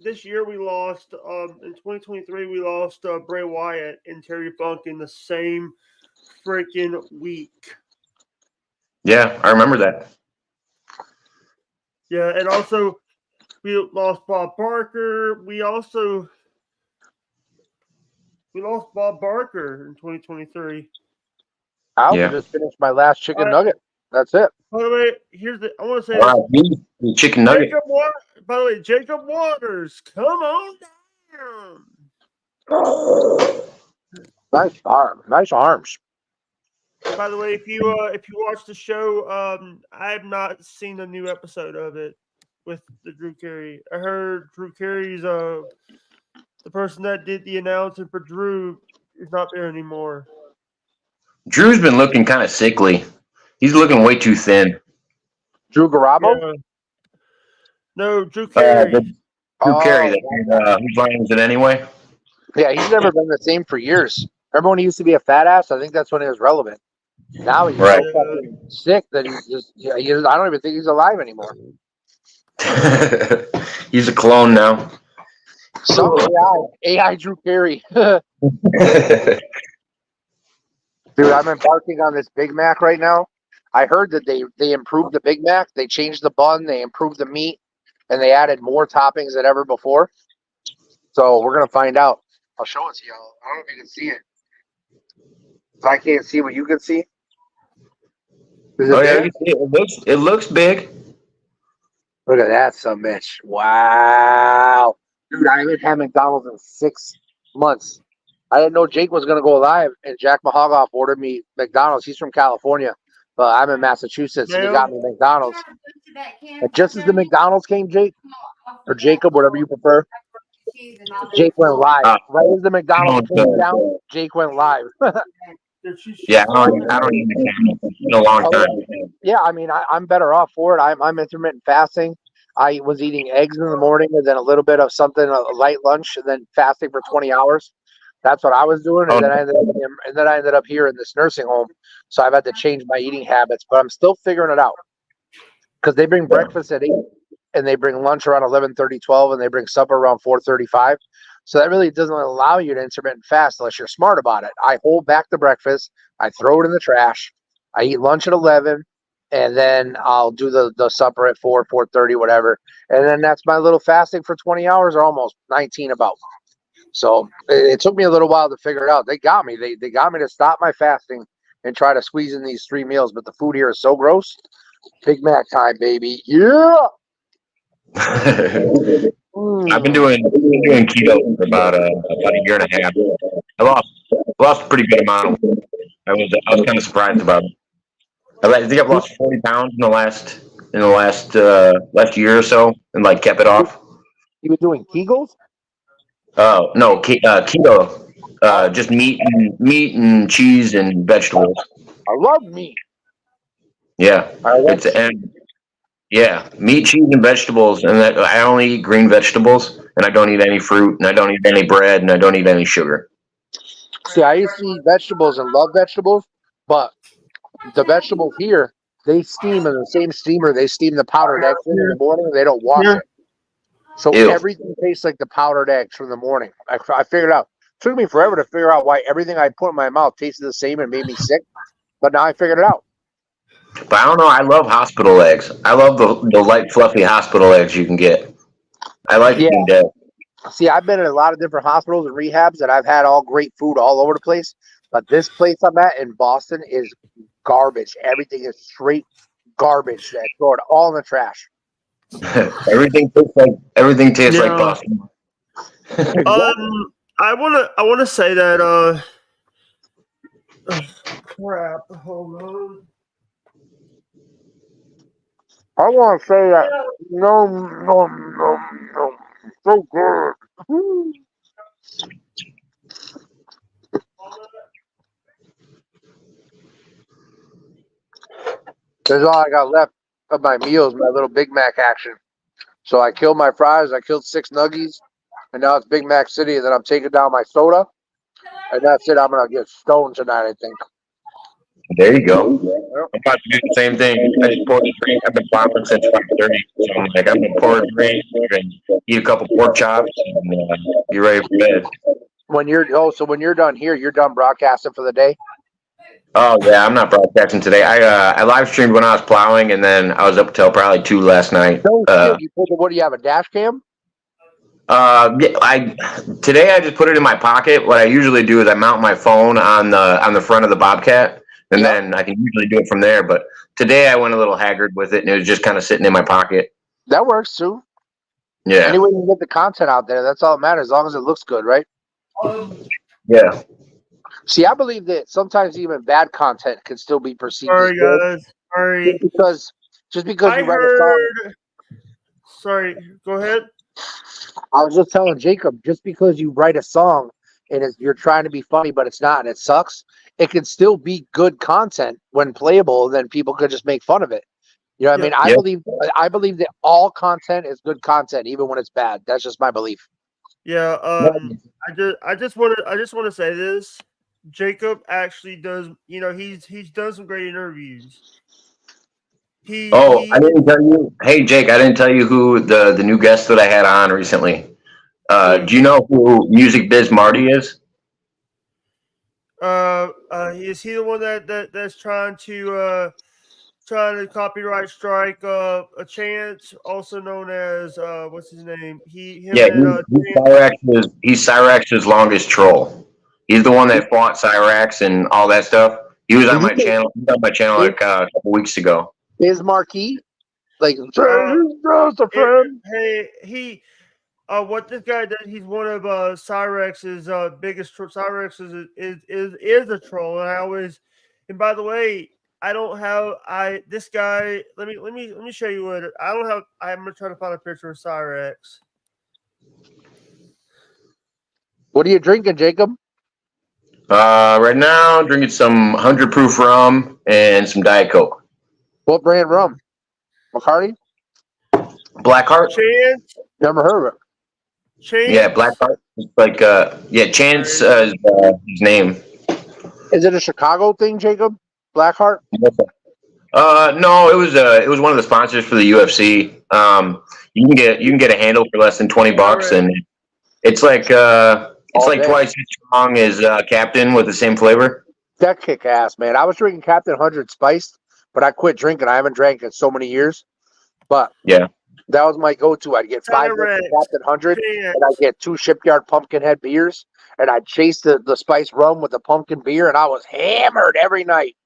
This year we lost, in 2023, we lost Bray Wyatt and Terry Funk in the same freaking week. Yeah, I remember that. Yeah, and also we lost Bob Barker. We lost Bob Barker in 2023. I also just finished my last chicken nugget. That's it. By the way, I want to say this. Chicken nugget. By the way, Jacob Waters, come on down. Nice arms. By the way, if you watch the show, I have not seen a new episode of it with the Drew Carey. I heard Drew Carey's the person that did the announcing for Drew is not there anymore. Drew's been looking kind of sickly. He's looking way too thin. Drew Garabo? Yeah. No, Drew Carey. Drew Carey. Whose line is it anyway? Yeah, he's never been the same for years. Remember when he used to be a fat ass? I think that's when he was relevant. Now he's so fucking sick that I don't even think he's alive anymore. He's a clone now. Some AI Drew Carey. Dude, I'm embarking on this Big Mac right now. I heard that they improved the Big Mac. They changed the bun. They improved the meat. And they added more toppings than ever before. So we're going to find out. I'll show it to y'all. I don't know if you can see it. If I can't see what you can see. Is it yeah, you can see it. It looks big. Look at that, some bitch. Wow. Dude, I haven't had McDonald's in 6 months. I didn't know Jake was going to go live, and Jack Mahogoff ordered me McDonald's. He's from California, but I'm in Massachusetts, and he got me McDonald's. And just as the McDonald's came, Jake, or Jacob, whatever you prefer, Jake went live. Right as the McDonald's came down, Jake went live. Yeah, I don't eat McDonald's. It's been a long time. Yeah, I mean, I'm better off for it. I'm intermittent fasting. I was eating eggs in the morning and then a little bit of something, a light lunch, and then fasting for 20 hours. That's what I was doing, and then I ended up here in this nursing home. So I've had to change my eating habits, but I'm still figuring it out. Because they bring breakfast at 8, and they bring lunch around 11:30, 12, and they bring supper around 4:35. So that really doesn't allow you to intermittent fast unless you're smart about it. I hold back the breakfast. I throw it in the trash. I eat lunch at 11, and then I'll do the supper at 4, 4:30, whatever. And then that's my little fasting for 20 hours or almost 19 about. So it took me a little while to figure it out. They got me. They got me to stop my fasting and try to squeeze in these 3 meals. But the food here is so gross. Big Mac time, baby. Yeah. I've been doing keto for about a year and a half. I lost a pretty good amount. I was kind of surprised about it. I think I've lost 40 pounds in the last year or so, and kept it off. You been doing Kegels? Oh no, keto. Just meat and cheese and vegetables. I love meat. Yeah, meat, cheese, and vegetables, and that I only eat green vegetables, and I don't eat any fruit, and I don't eat any bread, and I don't eat any sugar. See, I used to eat vegetables and love vegetables, but the vegetables here, they steam in the same steamer. They steam the powdered eggs in the morning. They don't wash it. So everything tastes like the powdered eggs from the morning. I figured out. It took me forever to figure out why everything I put in my mouth tasted the same and made me sick. But now I figured it out. But I don't know. I love hospital eggs. I love the light, fluffy hospital eggs you can get. I like eating that. See, I've been in a lot of different hospitals and rehabs, and I've had all great food all over the place. But this place I'm at in Boston is garbage. Everything is straight garbage. They throw it all in the trash. Everything tastes like Boston. I wanna say that crap. Hold on. I want to say that no, so good. That's all I got left of my meals, my little Big Mac action. So I killed my fries, I killed 6 nuggies, and now it's Big Mac City, and then I'm taking down my soda, and that's it. I'm gonna get stoned tonight, I think. There you go. I'm about to do the same thing. I just poured a drink. I've been plowing since 5:30. So I'm like, I'm gonna pour a drink and eat a couple pork chops and be ready for bed. So when you're done here, you're done broadcasting for the day. Oh yeah, I'm not broadcasting today. I live streamed when I was plowing, and then I was up till probably 2 last night. No shit. What do you have? A dash cam? Yeah, today I just put it in my pocket. What I usually do is I mount my phone on the front of the Bobcat, and then I can usually do it from there. But today I went a little haggard with it, and it was just kind of sitting in my pocket. That works too. Yeah. Anyway, you can get the content out there. That's all that matters, as long as it looks good, right? Yeah. See, I believe that sometimes even bad content can still be perceived Sorry, as good. guys. Sorry. Just because I you write a song. heard. Sorry. Go ahead. I was just telling Jacob, just because you write a song and you're trying to be funny, but it's not and it sucks, it can still be good content when playable, and then people could just make fun of it. You know what I mean? I believe that all content is good content, even when it's bad. That's just my belief. Yeah. I just want to say this. Jacob actually does. You know, he's done some great interviews. I didn't tell you. Hey, Jake, I didn't tell you who the new guest that I had on recently. Do you know who Music Biz Marty is? Is he the one that's trying to copyright strike a Chance, also known as what's his name? He's Cyrax's longest troll. He's the one that fought Cyrax and all that stuff. He was on my channel. He was on my channel like a couple weeks ago. Is Marquis like just a friend? What this guy does? He's one of Cyrax's biggest. Cyrax is a troll, and by the way, I don't have this guy. Let me show you what I don't have. I'm gonna try to find a picture of Cyrax. What are you drinking, Jacob? Right now, drinking some 100 proof rum and some Diet Coke. What brand rum? Bacardi? Blackheart? Chance? Never heard of it. Chance? Yeah, Blackheart. Like, Chance is his name. Is it a Chicago thing, Jacob? Blackheart? No, it was one of the sponsors for the UFC. You can get a handle for less than $20, and it's like twice as strong as Captain with the same flavor. That kick ass, man. I was drinking Captain 100 spiced, but I quit drinking. I haven't drank in so many years. But yeah, that was my go-to. I'd get 5 Captain 100, and I'd get 2 Shipyard Pumpkinhead beers, and I'd chase the spiced rum with the pumpkin beer, and I was hammered every night.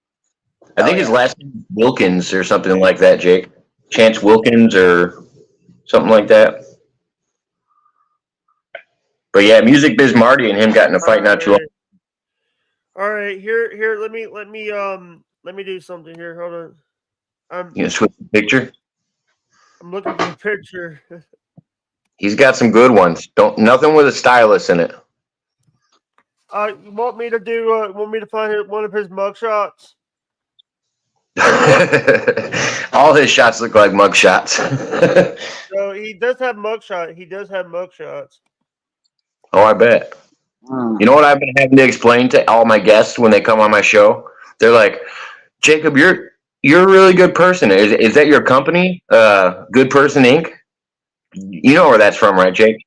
I think his last name is Wilkins or something like that, Jake. Chance Wilkins or something like that. But yeah, Music Biz Marty and him got in a fight not too long. All right, here. Let me do something here. Hold on. You gonna switch the picture? I'm looking for the picture. He's got some good ones. Nothing with a stylus in it. You want me to do? Want me to find one of his mugshots? All his shots look like mugshots. So he does have mugshot. He does have mugshots. Oh, I bet. You know what I've been having to explain to all my guests when they come on my show? They're like, Jacob, you're a really good person. Is that your company? Good Person Inc. You know where that's from, right, Jake?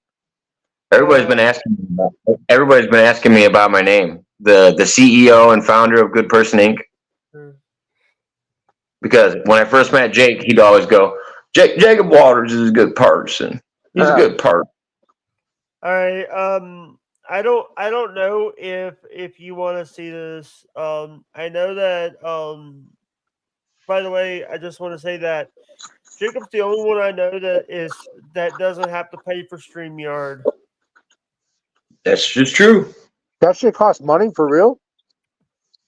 Everybody's been asking me about my name. The CEO and founder of Good Person Inc. Because when I first met Jake, he'd always go, Jacob Waters is a good person. He's a good person. All right. I don't know if you want to see this. I know that. By the way, I just want to say that Jacob's the only one I know that doesn't have to pay for StreamYard. That's just true. That shit costs money for real?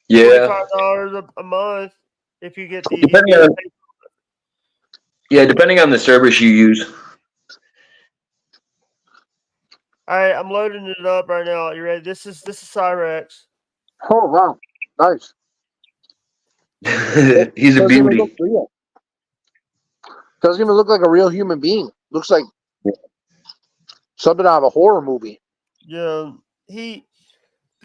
Yeah. $25 a month if you get the. Yeah, depending on the service you use. All right, I'm loading it up right now. You ready? This is Cyrex. Oh wow, nice. He's a Doesn't even look beauty. real. Doesn't even look like a real human being. Looks like something out of a horror movie. Yeah, the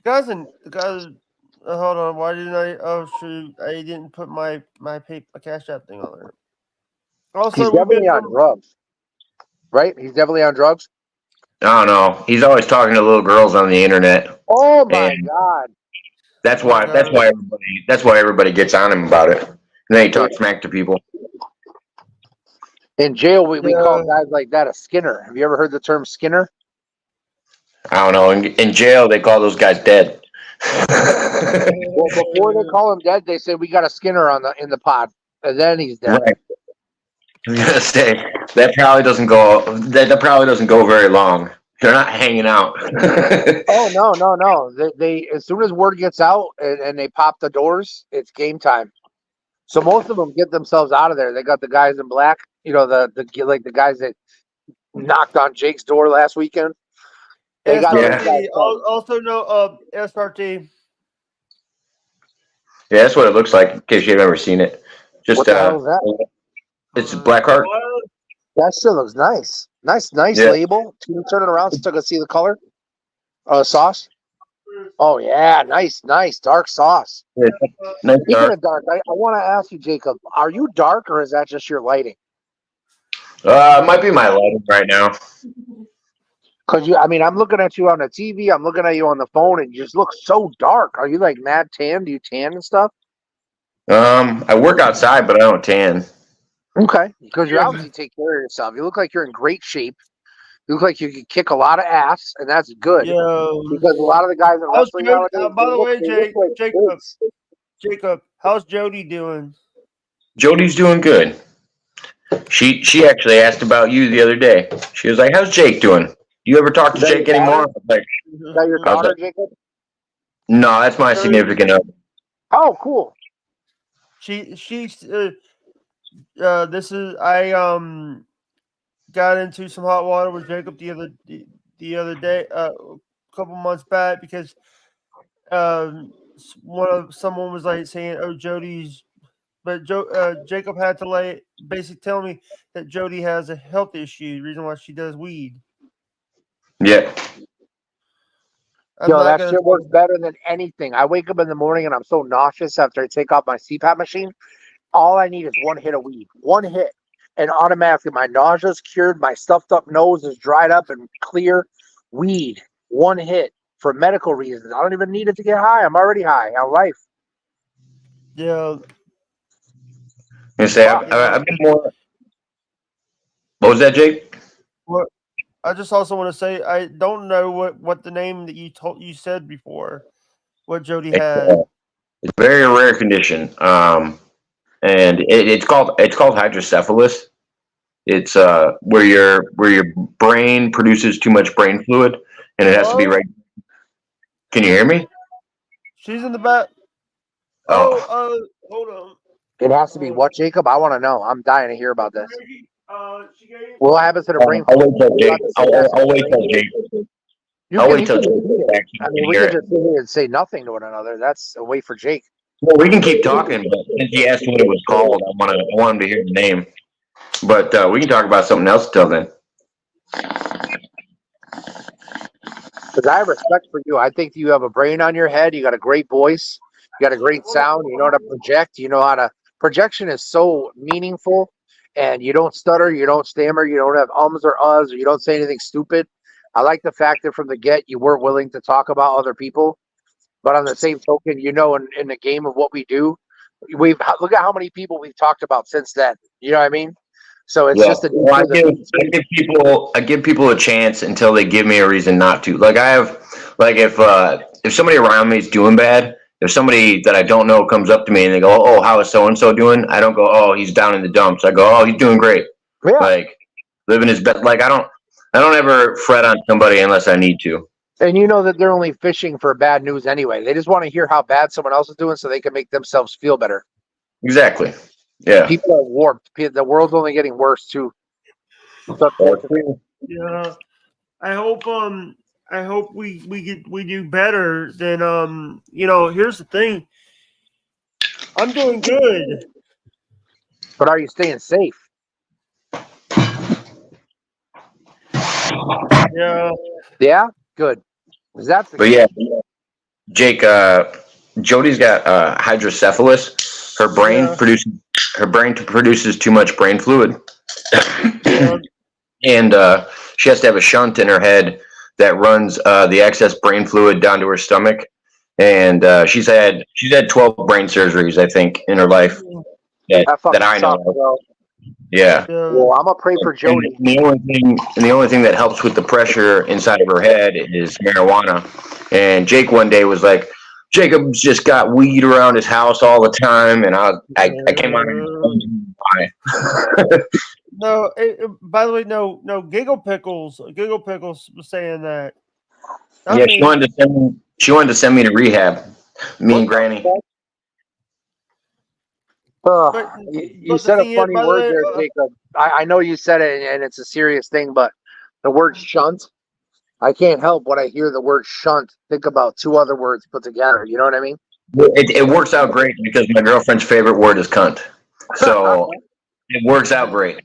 guys. Hold on. Why didn't I? Oh shoot! I didn't put my Cash App thing on there. Also, He's we've been definitely on drugs, right? He's definitely on drugs. I don't know. He's always talking to little girls on the internet, Oh my and god! that's Oh my why God. that's why everybody gets on him about it. And then he talks smack to people. In jail, we call Yeah. guys like that a skinner. Have you ever heard the term skinner? I don't know. In jail, they call those guys dead. Well, before they call him dead, they say we got a skinner in the pod, and then he's dead. Right. I was gonna say that probably doesn't go. That probably doesn't go very long. They're not hanging out. Oh no! They as soon as word gets out and they pop the doors, it's game time. So most of them get themselves out of there. They got the guys in black, you know, the guys that knocked on Jake's door last weekend. They got those SRT. guys. Also, no. SRT. Yeah, that's what it looks like. In case you've ever seen it, just What the hell is that? it's Blackheart. That shit looks nice. Nice Yeah. label. Can you turn it around so I can see the color? Sauce. Oh yeah, nice dark sauce. Yeah, nice Speaking dark. of dark, I want to ask you, Jacob, are you dark or is that just your lighting? It might be my lighting right now. Because I'm looking at you on the TV, I'm looking at you on the phone, and you just look so dark. Are you like mad tan? Do you tan and stuff? I work outside, but I don't tan. Okay, because you obviously take care of yourself. You look like you're in great shape. You look like you could kick a lot of ass, and that's good. Yeah. Because a lot of the guys in How's wrestling Jody, nowadays, by the way, they look like Jacob, pigs. Jacob, how's Jody doing? Jody's doing good. She actually asked about you the other day. She was like, "How's Jake doing? Do you ever talk to Is that Jake your anymore?" daughter? I'm like, Is that your How's daughter, that? Jacob? no, that's my significant other. Oh, cool. This is I got into some hot water with Jacob the other day, a couple months back because someone was like saying, "Oh, Jody's," but Jacob had to basically tell me that Jody has a health issue, the reason why she does weed. Yeah, Yo, that shit works better than anything. I wake up in the morning and I'm so nauseous after I take off my CPAP machine. All I need is one hit of weed. One hit. And automatically my nausea's cured, my stuffed up nose is dried up and clear. Weed. One hit. For medical reasons. I don't even need it to get high. I'm already high on life. Yeah. I say I've been more. What was that, Jake? What I just also want to say I don't know what the name that you said before. What Jody had. It's a very rare condition. And it's called hydrocephalus. It's where your brain produces too much brain fluid, and it has to be right. Can you hear me? She's in the back. Oh. Hold on. It has to be what, Jacob? I want to know. I'm dying to hear about this. What happens to the brain? I'll wait till Jake. I'll wait till Jake. I'll wait till Jake. I mean, we could just sit here and say nothing to one another. That's a wait for Jake. Well, we can keep talking, but since he asked what it was called, I want him to hear the name. But we can talk about something else till then. Because I have respect for you. I think you have a brain on your head. You got a great voice. You got a great sound. You know how to project. You know how to. Projection is so meaningful, and you don't stutter. You don't stammer. You don't have ums or uhs, or you don't say anything stupid. I like the fact that from the get you weren't willing to talk about other people. But on the same token, you know, in the game of what we do, look at how many people we've talked about since then. You know what I mean? So it's just I give people a chance until they give me a reason not to. Like if somebody around me is doing bad, if somebody that I don't know comes up to me and they go, "Oh, how is so and so doing?" I don't go, "Oh, he's down in the dumps." I go, "Oh, he's doing great." Yeah. Like living his best. Like I don't ever fret on somebody unless I need to. And you know that they're only fishing for bad news anyway. They just want to hear how bad someone else is doing so they can make themselves feel better. Exactly. Yeah. People are warped. The world's only getting worse too. Yeah. I hope we do better than here's the thing. I'm doing good. But are you staying safe? Yeah. Yeah, good. Is that the But yeah, Jake, Jody's got hydrocephalus. Her brain produces too much brain fluid. Yeah. And she has to have a shunt in her head that runs the excess brain fluid down to her stomach. And she's had 12 brain surgeries, I think, in her life that I know of. Bro. Yeah. Well, I'm gonna pray for Jody. And the only thing that helps with the pressure inside of her head is marijuana. And Jake one day was like, Jacob's just got weed around his house all the time, and I came on and No, by the way, no, Giggle Pickles was saying that. yeah, she wanted to send me to rehab. Me and Granny. You said a funny word there, Jacob. I know you said it, and it's a serious thing, but the word shunt, I can't help when I hear the word shunt. Think about two other words put together. You know what I mean? It works out great because my girlfriend's favorite word is cunt. So it works out great.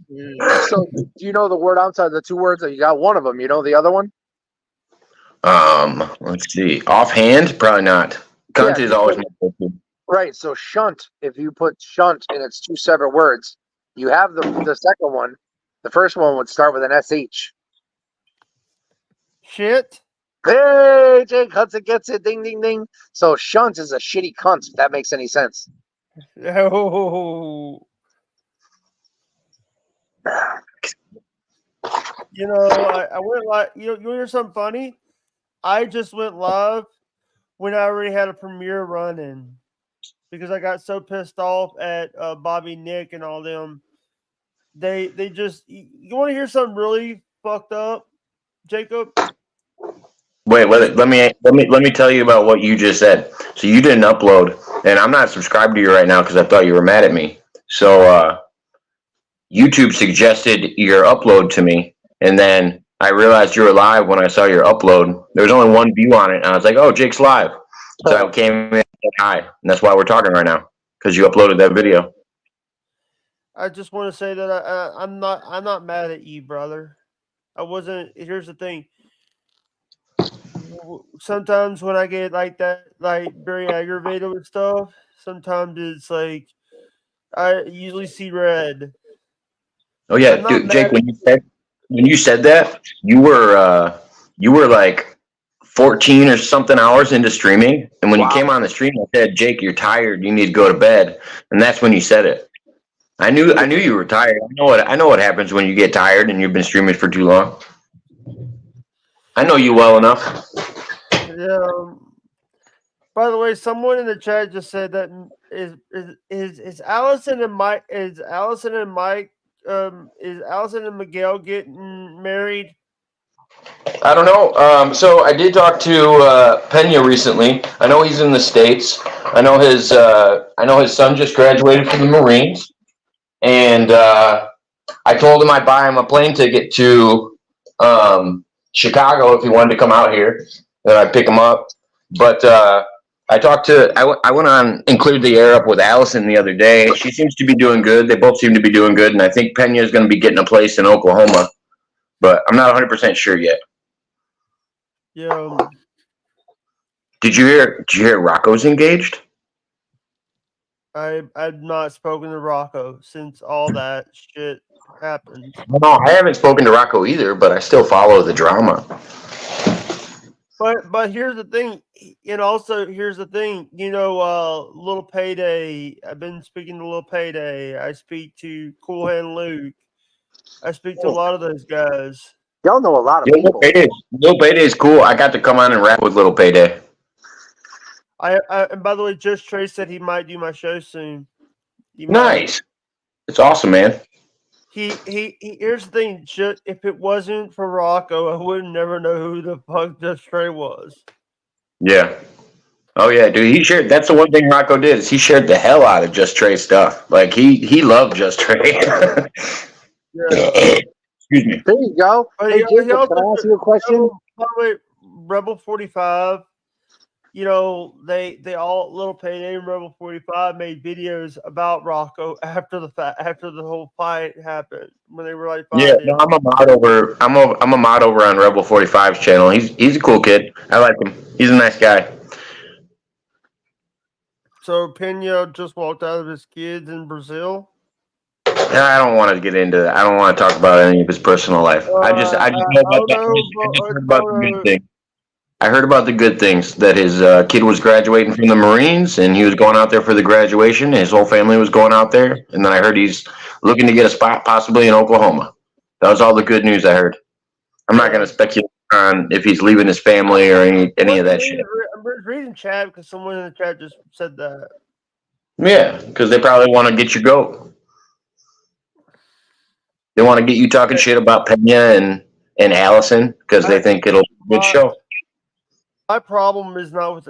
So do you know the word outside the two words? You got one of them. You know the other one? Let's see. Offhand, probably not. Cunt is always my go-to. Right. So shunt, if you put shunt and it's two separate words, you have the second one. The first one would start with an SH. Shit. Hey, Jake Hudson gets it. Ding, ding, ding. So shunt is a shitty cunt, if that makes any sense. Oh. I went live. You hear something funny? I just went live when I already had a premiere running because I got so pissed off at Bobby, Nick, and all them. They just. You want to hear something really fucked up, Jacob? Wait, let me tell you about what you just said. So you didn't upload, and I'm not subscribed to you right now because I thought you were mad at me. So YouTube suggested your upload to me, and then I realized you were live when I saw your upload. There was only one view on it, and I was like, "Oh, Jake's live." So I came in and said hi, and that's why we're talking right now because you uploaded that video. I just want to say that I'm not mad at you, brother. I wasn't. Here's the thing. Sometimes when I get like that, like very aggravated with stuff, sometimes it's like I usually see red. Oh yeah, dude, Jake, when you said that, you were like 14 or something hours into streaming, and when you came on the stream, I said, "Jake, you're tired. You need to go to bed," and that's when you said it. I knew you were tired. I know what happens when you get tired and you've been streaming for too long. I know you well enough. Yeah. By the way, someone in the chat just said that is Allison and Mike is Allison and Miguel getting married? I don't know. So I did talk to Pena recently. I know he's in the States. I know his son just graduated from the Marines, and I told him I'd buy him a plane ticket to Chicago if he wanted to come out here. Then I'd pick him up. But I went on and cleared the air up with Allison the other day. She seems to be doing good. They both seem to be doing good, and I think Pena is going to be getting a place in Oklahoma, but I'm not 100% sure yet. Yeah. Did you hear Rocco's engaged? I've not spoken to Rocco since all that shit happened. No, I haven't spoken to Rocco either, but I still follow the drama. But here's the thing, and also here's the thing, Little Payday. I've been speaking to Little Payday. I speak to Cool Hand Luke. I speak to a lot of those guys. Y'all know a lot of people. Little Payday is cool. I got to come on and rap with Little Payday. And by the way, Just Trey said he might do my show soon. Nice. It's awesome, man. Here's the thing. If it wasn't for Rocco, I would never know who the fuck Just Trey was. Yeah. Oh yeah, dude. He shared. That's the one thing Rocco did is he shared the hell out of Just Trey stuff. Like he loved Just Trey. Yeah. Excuse me. There you go. But Hey, he Jacob, also can I ask you a question? By the way, Rebel 45, you know, they all Little Payday and Rebel 45 made videos about Rocco after the whole fight happened when they were like Yeah, fighting. no, I'm a mod over. I'm a mod over on Rebel 45's channel. He's a cool kid. I like him. He's a nice guy. So Pena just walked out of his kids in Brazil. And I don't want to get into that. I don't want to talk about any of his personal life. I just know about that. I just heard about the good thing. I heard about the good things that his kid was graduating from the Marines and he was going out there for the graduation. His whole family was going out there, and then I heard he's looking to get a spot possibly in Oklahoma. That was all the good news I heard. I'm not going to speculate on if he's leaving his family or any of that shit. I'm reading chat because someone in the chat just said that. Yeah, because they probably want to get your goat. They want to get you talking shit about Pena and Allison because they think it'll be a good show. My problem is not with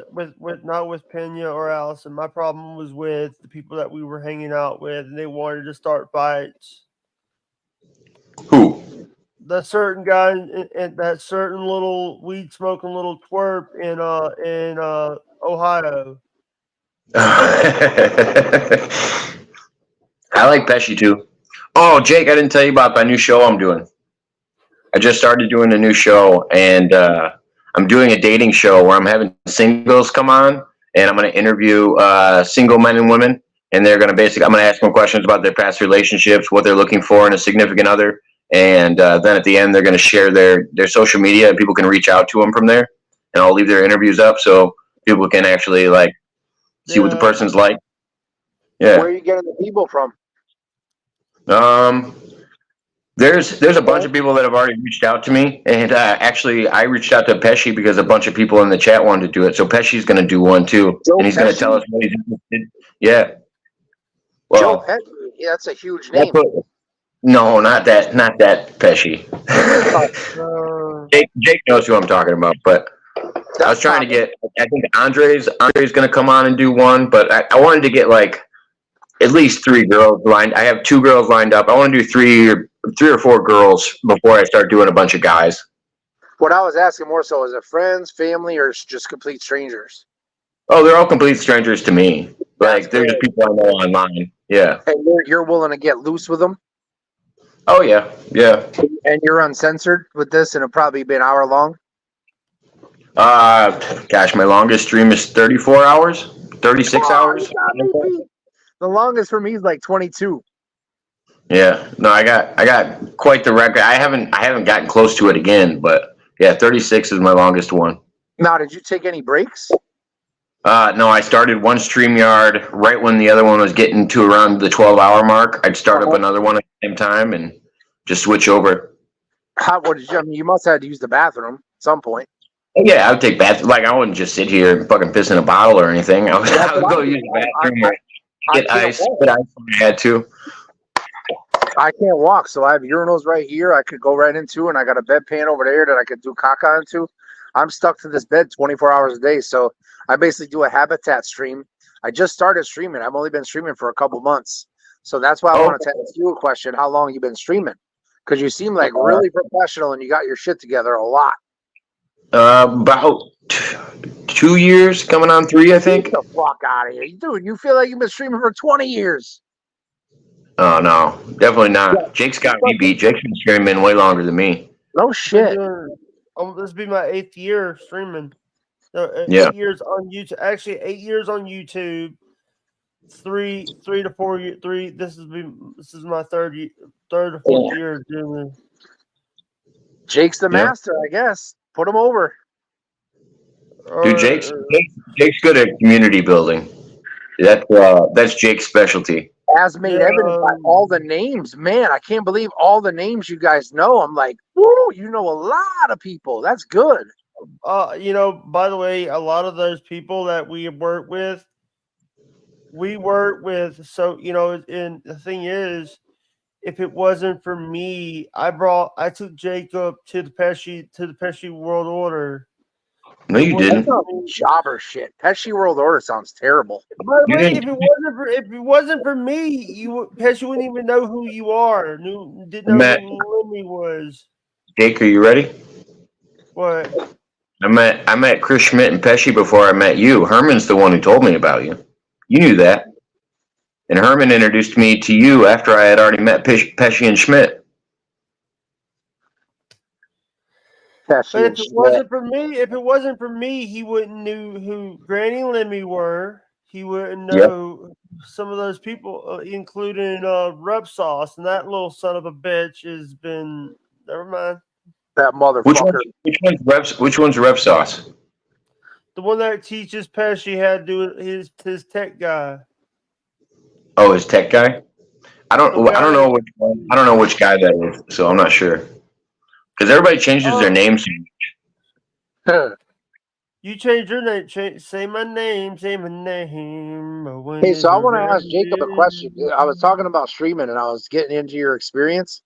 Pena or Allison. My problem was with the people that we were hanging out with, and they wanted to start fights. Who? That certain guy and that certain little weed smoking little twerp in Ohio. I like Pesci too. Oh, Jake, I didn't tell you about my new show I'm doing. I just started doing a new show, and I'm doing a dating show where I'm having singles come on, and I'm going to interview single men and women, and they're going to I'm going to ask them questions about their past relationships, what they're looking for in a significant other, and then at the end they're going to share their social media, and people can reach out to them from there, and I'll leave their interviews up so people can actually like see what the person's like. Yeah. Where are you getting the people from? There's a bunch of people that have already reached out to me, and actually I reached out to Pesci because a bunch of people in the chat wanted to do it. So Pesci's going to do one too, and he's going to tell us what he's interested. Yeah. Well, Joe Pesci, yeah, that's a huge name. No, not that Pesci. Jake knows who I'm talking about, but I was trying to get. I think Andre's going to come on and do one, but I wanted to get like at least 3 girls lined. I have 2 girls lined up. I want to do 3 or 4 girls before I start doing a bunch of guys. What I was asking more so, is it friends, family, or just complete strangers? Oh, they're all complete strangers to me. Like they're just people I know online. Yeah. And you're willing to get loose with them? Oh yeah, yeah. And you're uncensored with this, and it'll probably be an hour long? Gosh, my longest stream is 34 hours, 36 hours. The longest for me is like 22. Yeah, no, I got quite the record. I haven't gotten close to it again, but yeah, 36 is my longest one. Now, did you take any breaks? No, I started one StreamYard right when the other one was getting to around the 12-hour mark. I'd start up another one at the same time and just switch over. What did you? I mean, you must have had to use the bathroom at some point. Yeah, I would take baths. Like I wouldn't just sit here and fucking piss in a bottle or anything. I would go use the bathroom or get ice when I had to. I can't walk, so I have urinals right here. I could go right into, and I got a bedpan over there that I could do caca into. I'm stuck to this bed 24 hours a day, so I basically do a habitat stream. I just started streaming. I've only been streaming for a couple months, so that's why I wanted to ask you a question. How long you been streaming? Because you seem like really professional, and you got your shit together a lot. About 2 years, coming on 3, I think. Get the fuck out of here, dude! You feel like you've been streaming for 20 years. Oh no, definitely not. Yeah. Jake's got me beat. Jake's been streaming way longer than me. No shit. This will be my 8th year streaming. So 8 years on YouTube. Actually, 8 years on YouTube. 3 to 4 years. This is my third or fourth year doing this. Jake's the master, I guess. Put him over. Dude, Jake's good at community building. That's Jake's specialty. As made evident by all the names. Man, I can't believe all the names you guys know. I'm like, woo, you know a lot of people. That's good. By the way, a lot of those people that we work with. So, and the thing is, if it wasn't for me, I took Jacob to the Pesci World Order. No, you wasn't didn't. for That's me. jobber shit. Pesci World Order sounds terrible. By the You way, didn't. if it wasn't for me, Pesci wouldn't even know who you are. Didn't I know met who Lemmy was. Jake. Are you ready? What? I met Chris Schmidt and Pesci before I met you. Herman's the one who told me about you. You knew that. And Herman introduced me to you after I had already met Pesci and Schmidt. Pesci But and if it Schmidt. wasn't for me, he wouldn't knew who Granny and Lemmy were. He wouldn't Yep. know some of those people, including Rub Sauce, and that little son of a bitch has been. Never mind. That Which one's motherfucker. which one's Rev Sauce? The one that teaches Pesci how to do his tech guy. Oh, his tech guy. I don't know which one. I don't know which guy that is, so I'm not sure. Because everybody changes their names. You change your name. Say my name. Say my name. Hey, so I want to ask Jacob a question. I was talking about streaming and I was getting into your experience.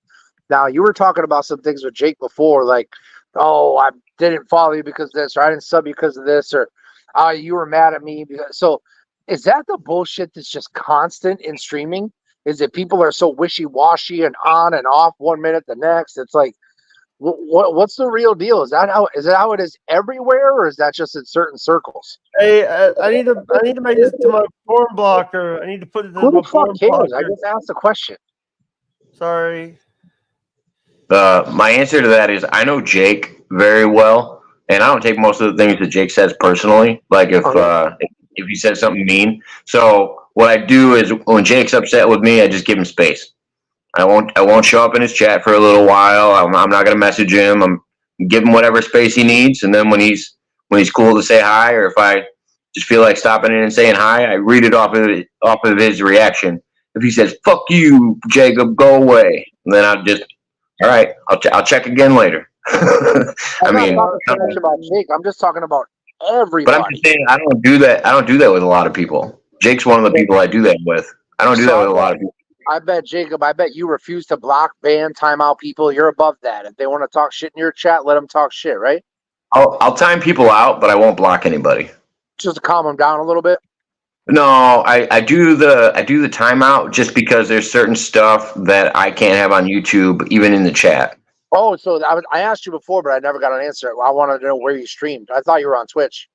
Now, you were talking about some things with Jake before, like, oh, I didn't follow you because of this, or I didn't sub you because of this, or you were mad at me. So is that the bullshit that's just constant in streaming? Is that people are so wishy-washy and on and off 1 minute the next? It's like, what's the real deal? Is that how it is everywhere, or is that just in certain circles? Hey, I need to make this to my porn blocker. I need to put it to Who my the porn fuck cares? blocker. I just asked a question. Sorry. My answer to that is I know Jake very well, and I don't take most of the things that Jake says personally. Like if he says something mean. So what I do is when Jake's upset with me, I just give him space. I won't show up in his chat for a little while. I'm not gonna message him. I'm give him whatever space he needs, and then when he's cool to say hi, or if I just feel like stopping in and saying hi, I read it off of his reaction. If he says "fuck you, Jacob, go away," then I'll just all right. I'll check again later. I'm not talking so much about Jake. I'm just talking about everybody. But I'm just saying I don't do that. I don't do that with a lot of people. Jake's one of the people I do that with. I don't do that with a lot of people. I bet, Jacob, you refuse to block, ban, timeout people. You're above that. If they want to talk shit in your chat, let them talk shit, right? I'll time people out, but I won't block anybody. Just to calm them down a little bit. No, I do the timeout just because there's certain stuff that I can't have on YouTube, even in the chat. Oh, so I asked you before, but I never got an answer. I wanted to know where you streamed. I thought you were on Twitch.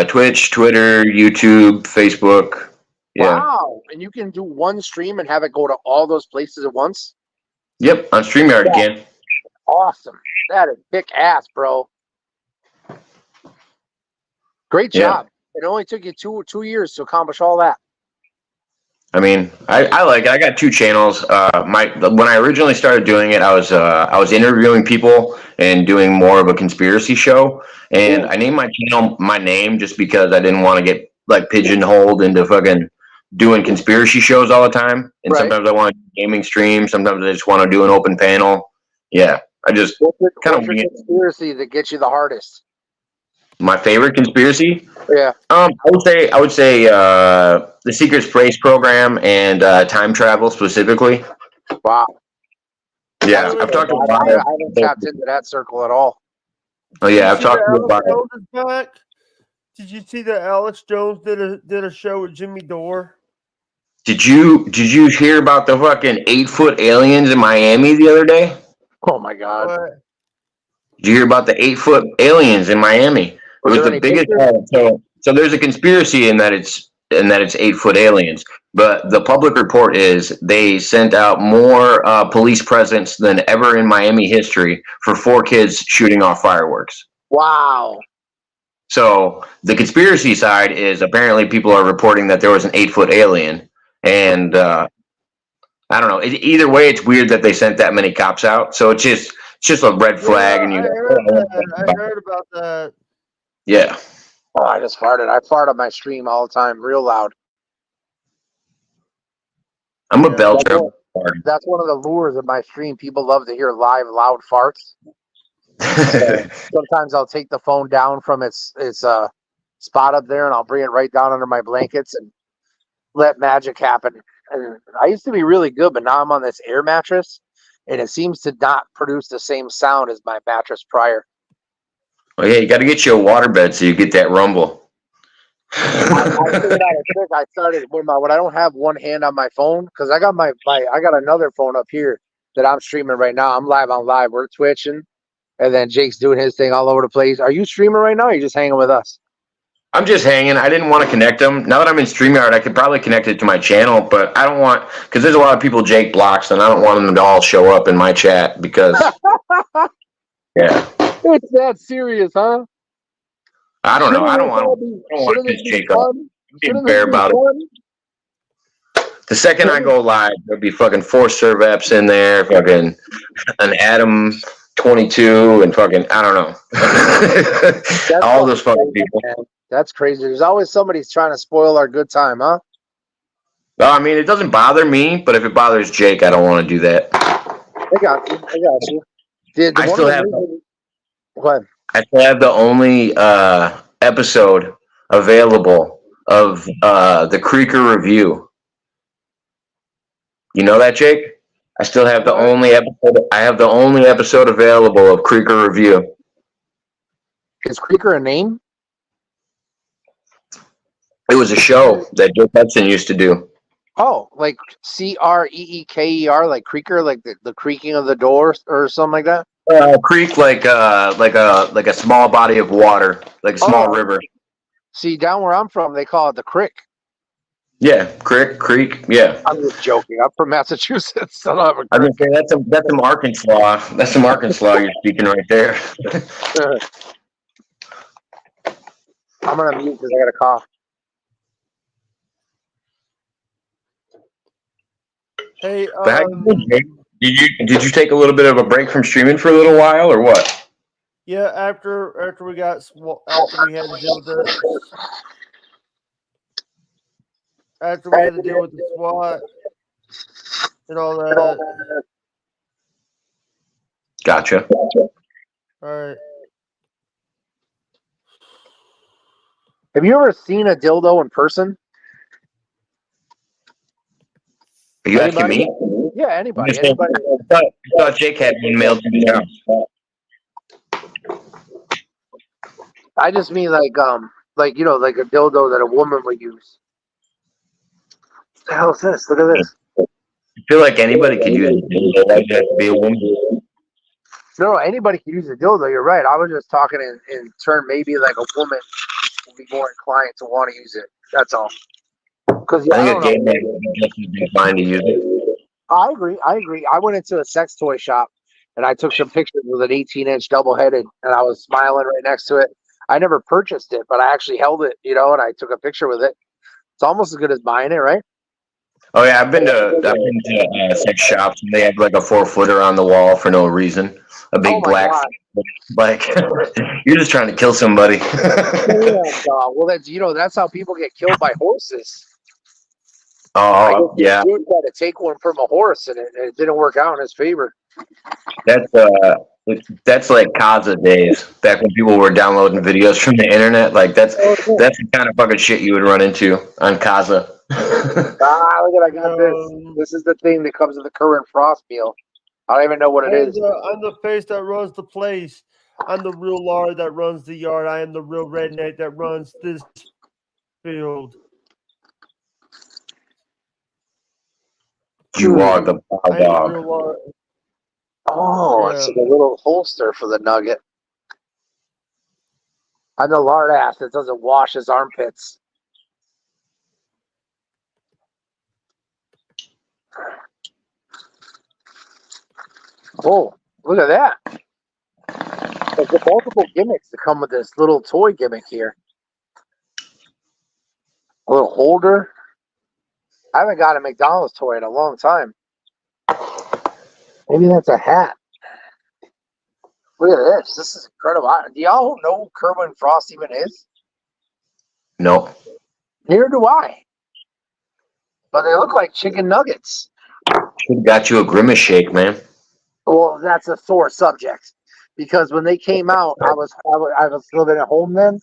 Twitch, Twitter, YouTube, Facebook. Yeah. Wow. And you can do one stream and have it go to all those places at once? Yep, on StreamYard again. Awesome. That is kick ass, bro. Great job. It only took you two years to accomplish all that. I mean, I like it. I got 2 channels. When I originally started doing it, I was interviewing people and doing more of a conspiracy show. And I named my channel my name just because I didn't want to get like pigeonholed into fucking doing conspiracy shows all the time. And sometimes I want to do gaming streams. Sometimes I just want to do an open panel. Yeah, I just kind of conspiracy that gets you the hardest. My favorite conspiracy? Yeah. I would say the Secret Space program and time travel specifically. Wow. Yeah, I've talked to a lot. I haven't tapped into that circle at all. Oh yeah, I've talked to Alex Jones is back. Did you see that Alex Jones did a show with Jimmy Dore? Did you hear about the fucking 8-foot aliens in Miami the other day? Oh my god. What? Did you hear about the 8-foot aliens in Miami? It was the biggest. So there's a conspiracy in that it's 8-foot aliens, but the public report is they sent out more police presence than ever in Miami history for 4 kids shooting off fireworks. Wow. So the conspiracy side is apparently people are reporting that there was an 8-foot alien, and I don't know. Either way, it's weird that they sent that many cops out. So it's just a red flag, and I heard about that. Yeah. Oh, I just farted. I fart on my stream all the time, real loud. I'm a belcher. That's one of the lures of my stream. People love to hear live, loud farts. Sometimes I'll take the phone down from its spot up there, and I'll bring it right down under my blankets and let magic happen. And I used to be really good, but now I'm on this air mattress, and it seems to not produce the same sound as my mattress prior. Oh yeah, you got to get you a waterbed so you get that rumble. I figured out a trick. I started when I don't have one hand on my phone because I got I got another phone up here that I'm streaming right now. I'm live on live. We're twitching, and then Jake's doing his thing all over the place. Are you streaming right now? Or are you just hanging with us? I'm just hanging. I didn't want to connect them. Now that I'm in StreamYard, I could probably connect it to my channel, but I don't want, because there's a lot of people Jake blocks, and I don't want them to all show up in my chat because, yeah, It's that serious, huh? I don't know. Shouldn't I don't this want all to piss be Jake off. fun? Being Shouldn't fair this be about it. fun? The second I go live, there'll be fucking 4 serveps in there, fucking an Adam 22, and fucking, I don't know. All those fucking people. Man, that's crazy. There's always somebody trying to spoil our good time, huh? No, I mean, it doesn't bother me, but if it bothers Jake, I don't want to do that. I got you. I got you. I still have Go ahead. I still have the only episode available of the Creeker review. You know that, Jake? I still have the only episode. I have the only episode available of Creeker review. Is Creeker a name? It was a show that Joe Hudson used to do. Oh, like Creeker, like creaker, like the creaking of the door or something like that. Creek, like a small body of water, like a small river. See, down where I'm from, they call it the crick. Yeah, creek. Yeah. I'm just joking. I'm from Massachusetts. I don't have a I was gonna say that's some Arkansas. That's some Arkansas you're speaking right there. I'm gonna mute because I got a cough. Hey, But how you doing, Jake? Did you take a little bit of a break from streaming for a little while, or what? yeah, after we had to deal with the SWAT and all that. Gotcha. All right. Have you ever seen a dildo in person? Are you asking me? Yeah, anybody. I thought Jake had one mailed to his house. I just mean like you know, like a dildo that a woman would use. What the hell is this? Look at this. I feel like anybody could use it. Why does it have to be a woman? No, anybody can use a dildo. You're right. I was just talking in turn. Maybe like a woman would be more inclined to want to use it. That's all. Because I think a gay man would be just as inclined to use it. I agree. I went into a sex toy shop and I took some pictures with an 18-inch double-headed, and I was smiling right next to it. I never purchased it, but I actually held it, you know, and I took a picture with it. It's almost as good as buying it, right? Oh yeah, I've been to sex shops and they have like a 4-footer on the wall for no reason. A big black, like you're just trying to kill somebody. Well, that's how people get killed by horses. Oh yeah, Dude tried to take one from a horse and it didn't work out in his favor. That's like Kaza days, back when people were downloading videos from the internet. Like that's the kind of fucking shit you would run into on Kaza. Look at I got this. This is the thing that comes with the current frost meal. I don't even know what it is. I'm the face that runs the place. I'm the real lard that runs the yard. I am the real redneck that runs this field. You are the dog. Oh, yeah. It's like a little holster for the nugget. I'm the lard ass that doesn't wash his armpits. Oh, look at that. There's multiple gimmicks that come with this little toy gimmick here. A little holder. I haven't got a McDonald's toy in a long time. Maybe that's a hat. Look at this. This is incredible. Do y'all know who Kerwin Frost even is? No. Neither do I. But they look like chicken nuggets. Should have got you a Grimace shake, man. Well, that's a sore subject. Because when they came out, I was living at home then,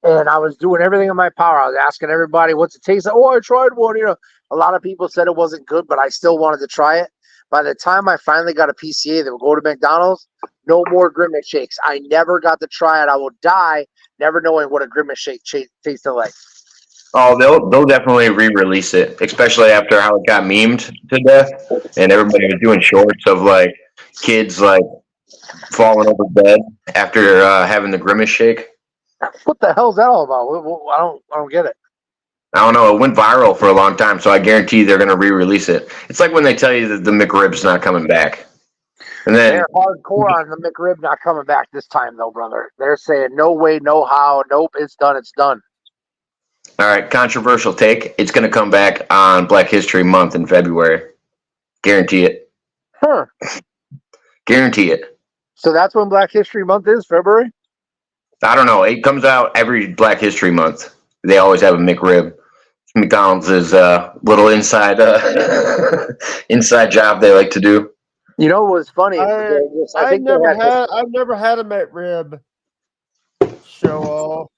and I was doing everything in my power. I was asking everybody what's it taste like. Oh, I tried one. You know, a lot of people said it wasn't good, but I still wanted to try it. By the time I finally got a PCA that would go to McDonald's, no more Grimace shakes. I never got to try it. I will die never knowing what a Grimace shake tasted like. Oh, they'll definitely re-release it, especially after how it got memed to death, and everybody was doing shorts of like kids like falling over bed after having the Grimace shake. What the hell is that all about? I don't get it. I don't know. It went viral for a long time, so I guarantee they're going to re-release it. It's like when they tell you that the McRib's not coming back, and then They're hardcore on the McRib not coming back this time, though, brother. They're saying no way, no how, nope, it's done, it's done. all right, controversial take. It's going to come back on Black History Month in February. Guarantee it. Huh. Guarantee it. So that's when Black History Month is, February? I don't know. It comes out every Black History Month. They always have a McRib. McDonald's is a little inside inside job they like to do. You know what was funny? I've never had a McRib. Show off.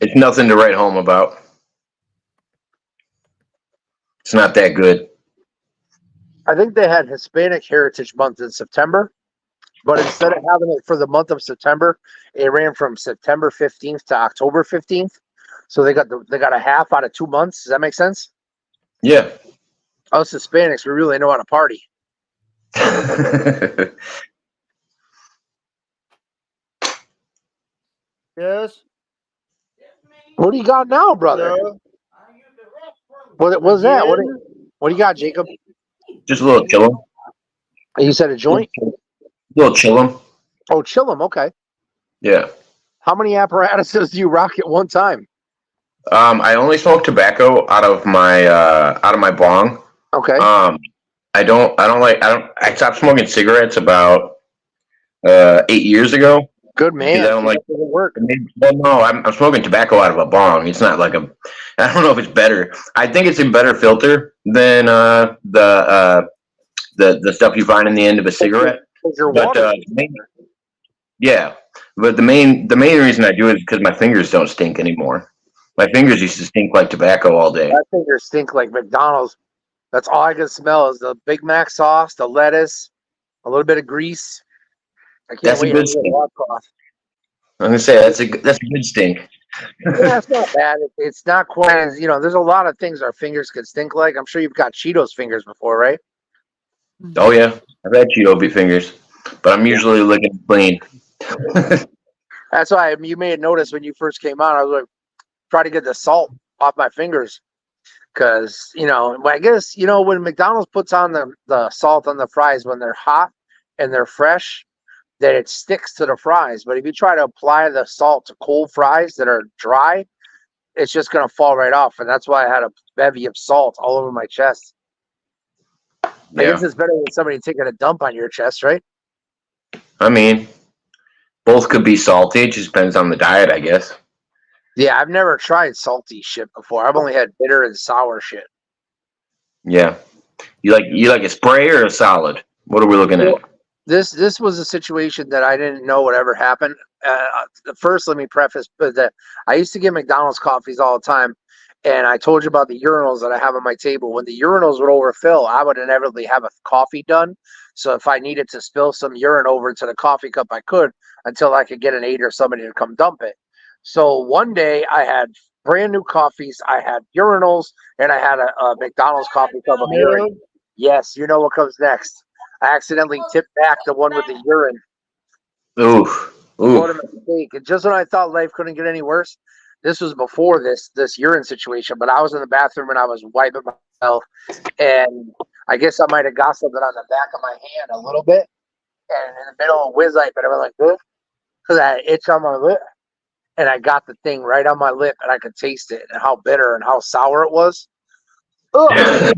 It's nothing to write home about. It's not that good. I think they had Hispanic Heritage Month in September, but instead of having it for the month of September, it ran from September 15th to October 15th. So they got a half out of 2 months. Does that make sense? Yeah. Us Hispanics, we really know how to party. Yes. What do you got now, brother? No. What was that? What do you got, Jacob? Just a little chillum. You said a joint? A little chillum. Oh, chill 'em. Okay. Yeah. How many apparatuses do you rock at one time? I only smoke tobacco out of my bong. Okay. I stopped smoking cigarettes about 8 years ago. Good man. I don't like it doesn't work. Well, no, I'm smoking tobacco out of a bong. It's not like I don't know if it's better. I think it's a better filter than the stuff you find in the end of a cigarette. But yeah, but the main reason I do it is because my fingers don't stink anymore. My fingers used to stink like tobacco all day. My fingers stink like McDonald's. That's all I can smell is the Big Mac sauce, the lettuce, a little bit of grease. I can't wait to get washcloth. I'm gonna say that's a good stink. Yeah, that's not bad. It's not quite as there's a lot of things our fingers could stink like. I'm sure you've got Cheetos fingers before, right? Oh yeah, I've had Cheeto fingers, but I'm usually looking clean. That's why you may have noticed when you first came on, I was like, try to get the salt off my fingers. Because, I guess, when McDonald's puts on the salt on the fries when they're hot and they're fresh, that it sticks to the fries. But if you try to apply the salt to cold fries that are dry, it's just going to fall right off. And that's why I had a bevy of salt all over my chest. I guess it's better than somebody taking a dump on your chest, right? I mean, both could be salty. It just depends on the diet, I guess. Yeah, I've never tried salty shit before. I've only had bitter and sour shit. Yeah. You like a spray or a solid? What are we looking at? This was a situation that I didn't know would ever happen. First, let me preface that I used to get McDonald's coffees all the time, and I told you about the urinals that I have on my table. When the urinals would overfill, I would inevitably have a coffee done. So if I needed to spill some urine over into the coffee cup, I could until I could get an aide or somebody to come dump it. So one day I had brand new coffees, I had urinals, and I had a McDonald's coffee cup of urine. Yes, you know what comes next. I accidentally tipped back the one with the urine. Oof. What a mistake. And just when I thought life couldn't get any worse, this was before this urine situation, but I was in the bathroom and I was wiping myself, and I guess I might have got something on the back of my hand a little bit, and in the middle of whiz light, but I was like this, because I had an itch on my lip. And I got the thing right on my lip, and I could taste it, and how bitter and how sour it was. Ugh.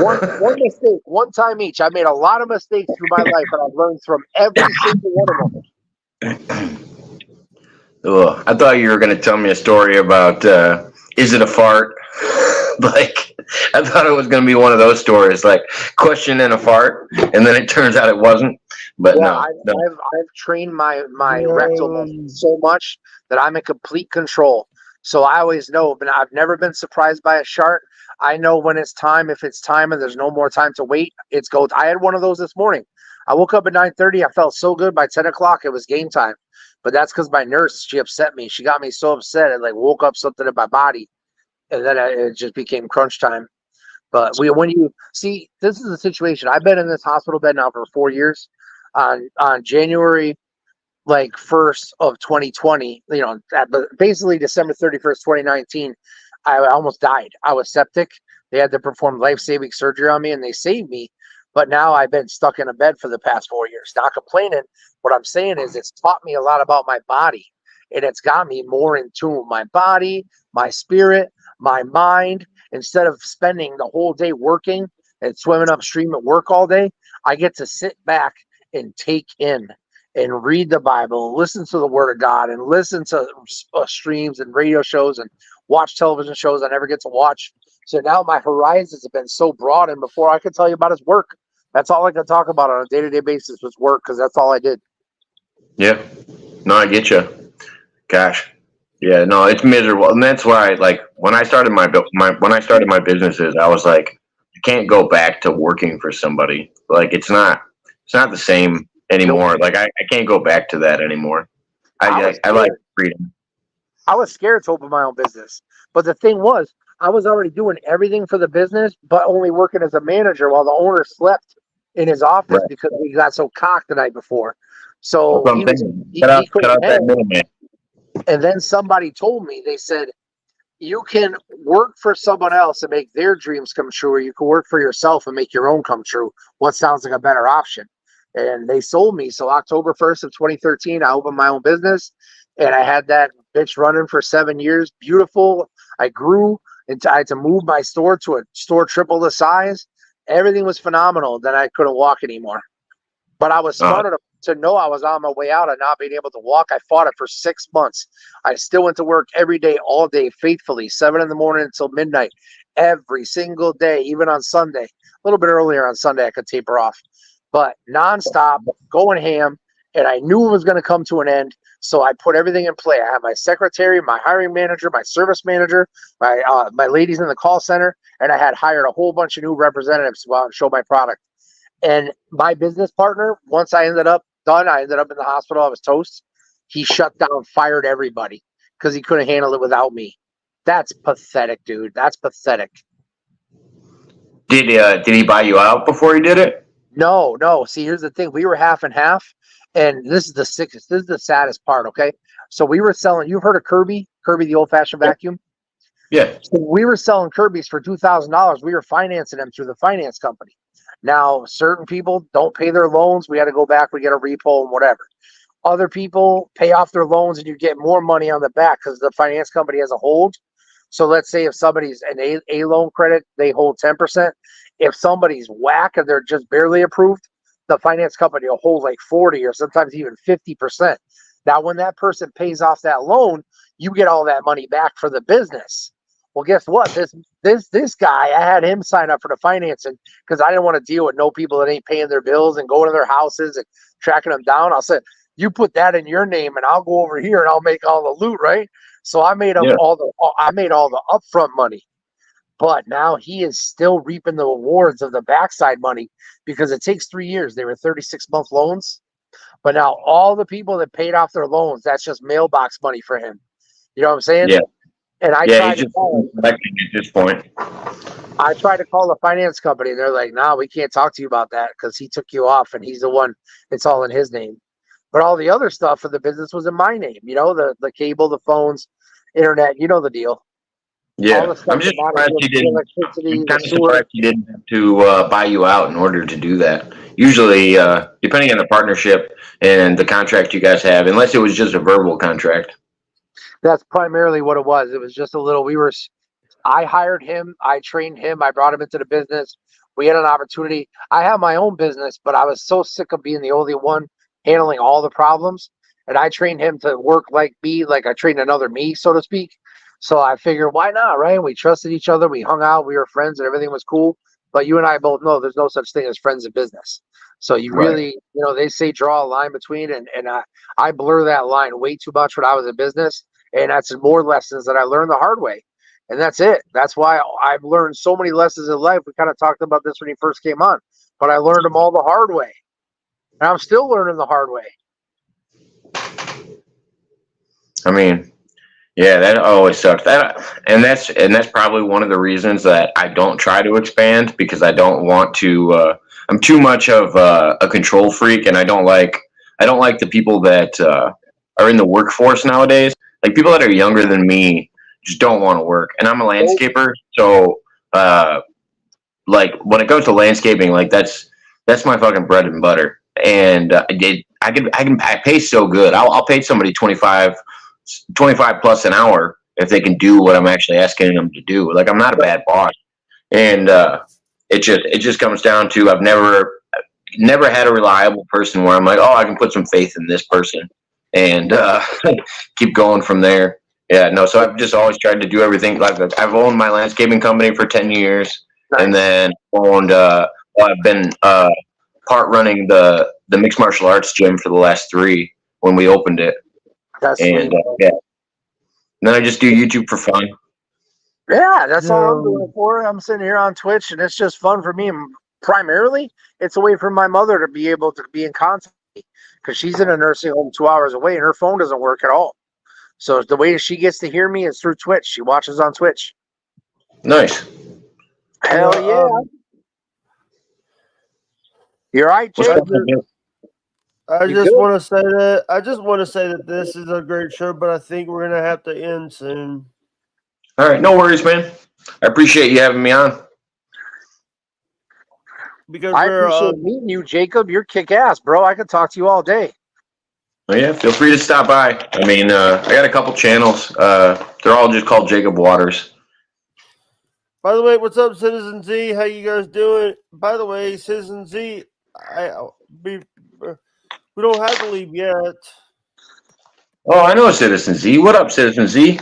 one mistake, one time each. I made a lot of mistakes through my life, and I've learned from every single one of them. Ugh. I thought you were going to tell me a story about is it a fart? Like, I thought it was going to be one of those stories, like question and a fart, and then it turns out it wasn't. But yeah, no. I've trained my rectal muscles so much that I'm in complete control. So I always know, but I've never been surprised by a shark. I know when it's time. If it's time and there's no more time to wait, it's go. I had one of those this morning. I woke up at 9:30. I felt so good. By 10 o'clock, it was game time. But that's because my nurse, she upset me. She got me so upset. It like woke up something in my body. And then it just became crunch time. But when you see, this is the situation. I've been in this hospital bed now for 4 years. On January 1st of 2020, basically December 31st, 2019, I almost died. I was septic. They had to perform life-saving surgery on me, and they saved me. But now I've been stuck in a bed for the past 4 years. Not complaining. What I'm saying is it's taught me a lot about my body, and it's got me more in tune with my body, my spirit, my mind. Instead of spending the whole day working and swimming upstream at work all day, I get to sit back and take in and read the Bible, listen to the Word of God, and listen to streams and radio shows and watch television shows I never get to watch. So now my horizons have been so broad, and before I could tell you about his work. That's all I could talk about on a day-to-day basis was work, because that's all I did. Yeah. No, I get you. Gosh. Yeah, no, it's miserable. And that's why, when I started my businesses, I was like, I can't go back to working for somebody. It's not the same anymore. I can't go back to that anymore. I like freedom. I was scared to open my own business. But the thing was, I was already doing everything for the business, but only working as a manager while the owner slept in his office because he got so cocked the night before. So he cut out that middleman. And then somebody told me, they said, you can work for someone else and make their dreams come true, or you can work for yourself and make your own come true. What sounds like a better option? And they sold me. So October 1st of 2013, I opened my own business, and I had that bitch running for 7 years. Beautiful. I grew, and I had to move my store to a store triple the size. Everything was phenomenal. Then I couldn't walk anymore. But I was smart enough to know I was on my way out and not being able to walk. I fought it for 6 months. I still went to work every day, all day, faithfully, 7 in the morning until midnight, every single day, even on Sunday. A little bit earlier on Sunday, I could taper off. But nonstop, going ham, and I knew it was going to come to an end. So I put everything in play. I had my secretary, my hiring manager, my service manager, my ladies in the call center, and I had hired a whole bunch of new representatives to go out and show my product. And my business partner, once I ended up done, I ended up in the hospital. I was toast. He shut down, fired everybody because he couldn't handle it without me. That's pathetic, dude. That's pathetic. Did he buy you out before he did it? No. See, here's the thing. We were half and half, and this is the sickest. This is the saddest part, okay? So we were selling, you've heard of Kirby, the old-fashioned vacuum? Yeah. So we were selling Kirby's for $2,000. We were financing them through the finance company. Now, certain people don't pay their loans. We had to go back. We get a repo and whatever. Other people pay off their loans, and you get more money on the back because the finance company has a hold. So let's say if somebody's an A loan credit, they hold 10%. If somebody's whack and they're just barely approved, the finance company will hold like 40 or sometimes even 50%. Now, when that person pays off that loan, you get all that money back for the business. Well, guess what? This guy, I had him sign up for the financing because I didn't want to deal with no people that ain't paying their bills and going to their houses and tracking them down. I'll say, you put that in your name and I'll go over here and I'll make all the loot, right? So I made all the upfront money. But now he is still reaping the rewards of the backside money because it takes 3 years. They were 36-month loans. But now all the people that paid off their loans, that's just mailbox money for him. You know what I'm saying? Yeah. And I tried to call at this point. I tried to call the finance company, and they're like, "No, we can't talk to you about that because he took you off, and he's the one. It's all in his name." But all the other stuff for the business was in my name. You know, the cable, the phones, internet. You know the deal. Yeah, I'm just surprised he didn't. I'm kind of surprised he didn't have to buy you out in order to do that. Usually, depending on the partnership and the contract you guys have, unless it was just a verbal contract. That's primarily what it was. It was just a little. I hired him. I trained him. I brought him into the business. We had an opportunity. I have my own business, but I was so sick of being the only one handling all the problems. And I trained him to work like me, like I trained another me, so to speak. So I figured, why not, right? We trusted each other. We hung out. We were friends, and everything was cool. But you and I both know there's no such thing as friends in business. So you really, they say draw a line between, and I blur that line way too much when I was in business. And that's more lessons that I learned the hard way. And that's it. That's why I've learned so many lessons in life. We kind of talked about this when he first came on, but I learned them all the hard way. And I'm still learning the hard way. I mean, yeah, that always sucks. And that's probably one of the reasons that I don't try to expand, because I don't want to. I'm too much of a control freak, and I don't like the people that are in the workforce nowadays. Like, people that are younger than me just don't want to work. And I'm a landscaper, so like, when it comes to landscaping, like, that's my fucking bread and butter. And I pay so good. I'll pay somebody 25 plus an hour if they can do what I'm actually asking them to do. Like, I'm not a bad boss. And it just comes down to, I've never had a reliable person where I'm like, oh, I can put some faith in this person and keep going from there. Yeah, no, so I've just always tried to do everything. Like, I've owned my landscaping company for 10 years, and then I've been part running the mixed martial arts gym for the last 3 when we opened it. That's and yeah. And then I just do YouTube for fun. Yeah, that's all I'm doing it for. I'm sitting here on Twitch, and it's just fun for me. And primarily, it's a way for my mother to be able to be in contact with me, because she's in a nursing home 2 hours away, and her phone doesn't work at all. So the way she gets to hear me is through Twitch. She watches on Twitch. Nice. Hell yeah. You're right, Jake. I just want to say that this is a great show, but I think we're gonna have to end soon. All right, no worries, man. I appreciate you having me on. Because I appreciate meeting you, Jacob. You're kick ass, bro. I could talk to you all day. Oh, yeah, feel free to stop by. I mean, I got a couple channels. They're all just called Jacob Waters. By the way, what's up, Citizen Z? How you guys doing? By the way, Citizen Z, we don't have to leave yet. Oh, I know Citizen Z. What up, Citizen Z?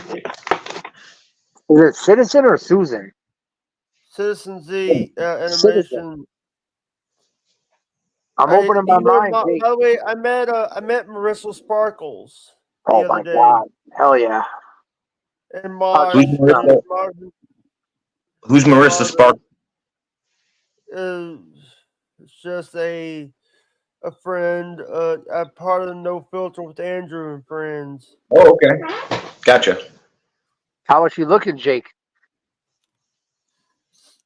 Is it Citizen or Susan? Citizen Z animation. I'm opening my mind. By the way, I met Marissa Sparkles. Oh my God! Hell yeah! And Maj. Who's Marissa Sparkles? It's just a friend. A part of the No Filter with Andrew and friends. Oh, okay. Gotcha. How is she looking, Jake?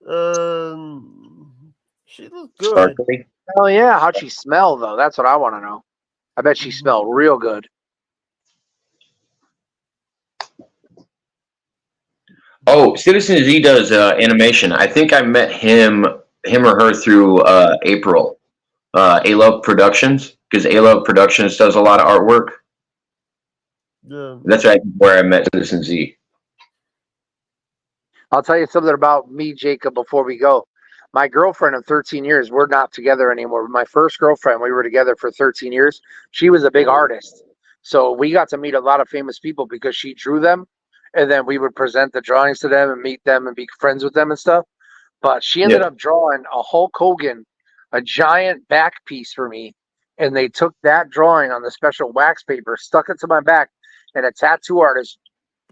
She looks good. Sparkly. Hell yeah! How'd she smell though? That's what I want to know. I bet she smelled real good. Oh, Citizen Z does animation. I think I met him or her through April. A-Love Productions, because A-Love Productions does a lot of artwork. Yeah. That's right where I met Citizen Z. I'll tell you something about me, Jacob, before we go. My girlfriend of 13 years, we're not together anymore. My first girlfriend, we were together for 13 years. She was a big artist. So we got to meet a lot of famous people because she drew them. And then we would present the drawings to them and meet them and be friends with them and stuff. But she ended up drawing a Hulk Hogan, a giant back piece for me. And they took that drawing on the special wax paper, stuck it to my back, and a tattoo artist,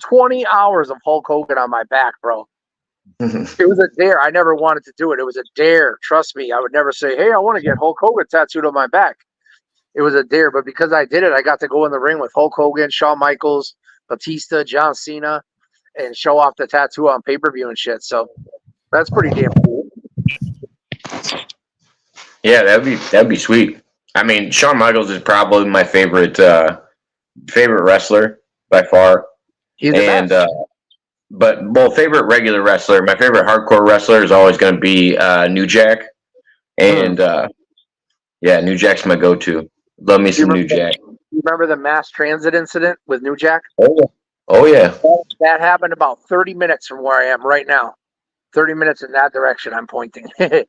20 hours of Hulk Hogan on my back, bro. It was a dare. I never wanted to do it. It was a dare. Trust me. I would never say, hey, I want to get Hulk Hogan tattooed on my back. It was a dare. But because I did it, I got to go in the ring with Hulk Hogan, Shawn Michaels, Batista, John Cena, and show off the tattoo on pay-per-view and shit. So that's pretty damn cool. Yeah, that'd be sweet. I mean, Shawn Michaels is probably my favorite wrestler by far. He's the best. But favorite regular wrestler. My favorite hardcore wrestler is always going to be New Jack, and New Jack's my go-to. Love me some New Jack. You remember the mass transit incident with New Jack? Oh yeah. That happened about 30 minutes from where I am right now. 30 minutes in that direction I'm pointing. Did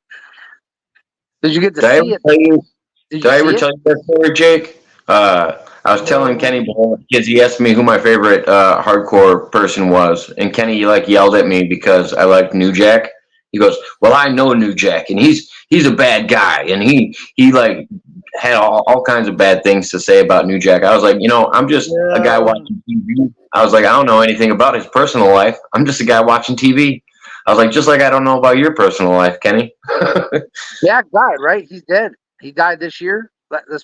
you get to see it? Did I ever tell you that story, Jake? I was telling Kenny because he asked me who my favorite hardcore person was, and Kenny yelled at me because I liked New Jack. He goes, "Well, I know New Jack, and he's a bad guy, and he had all kinds of bad things to say about New Jack. I was like, I'm just a guy watching TV. I was like, I don't know anything about his personal life. I'm just a guy watching TV. I was like, just like I don't know about your personal life, Kenny. Jack died, right? He's dead. He died this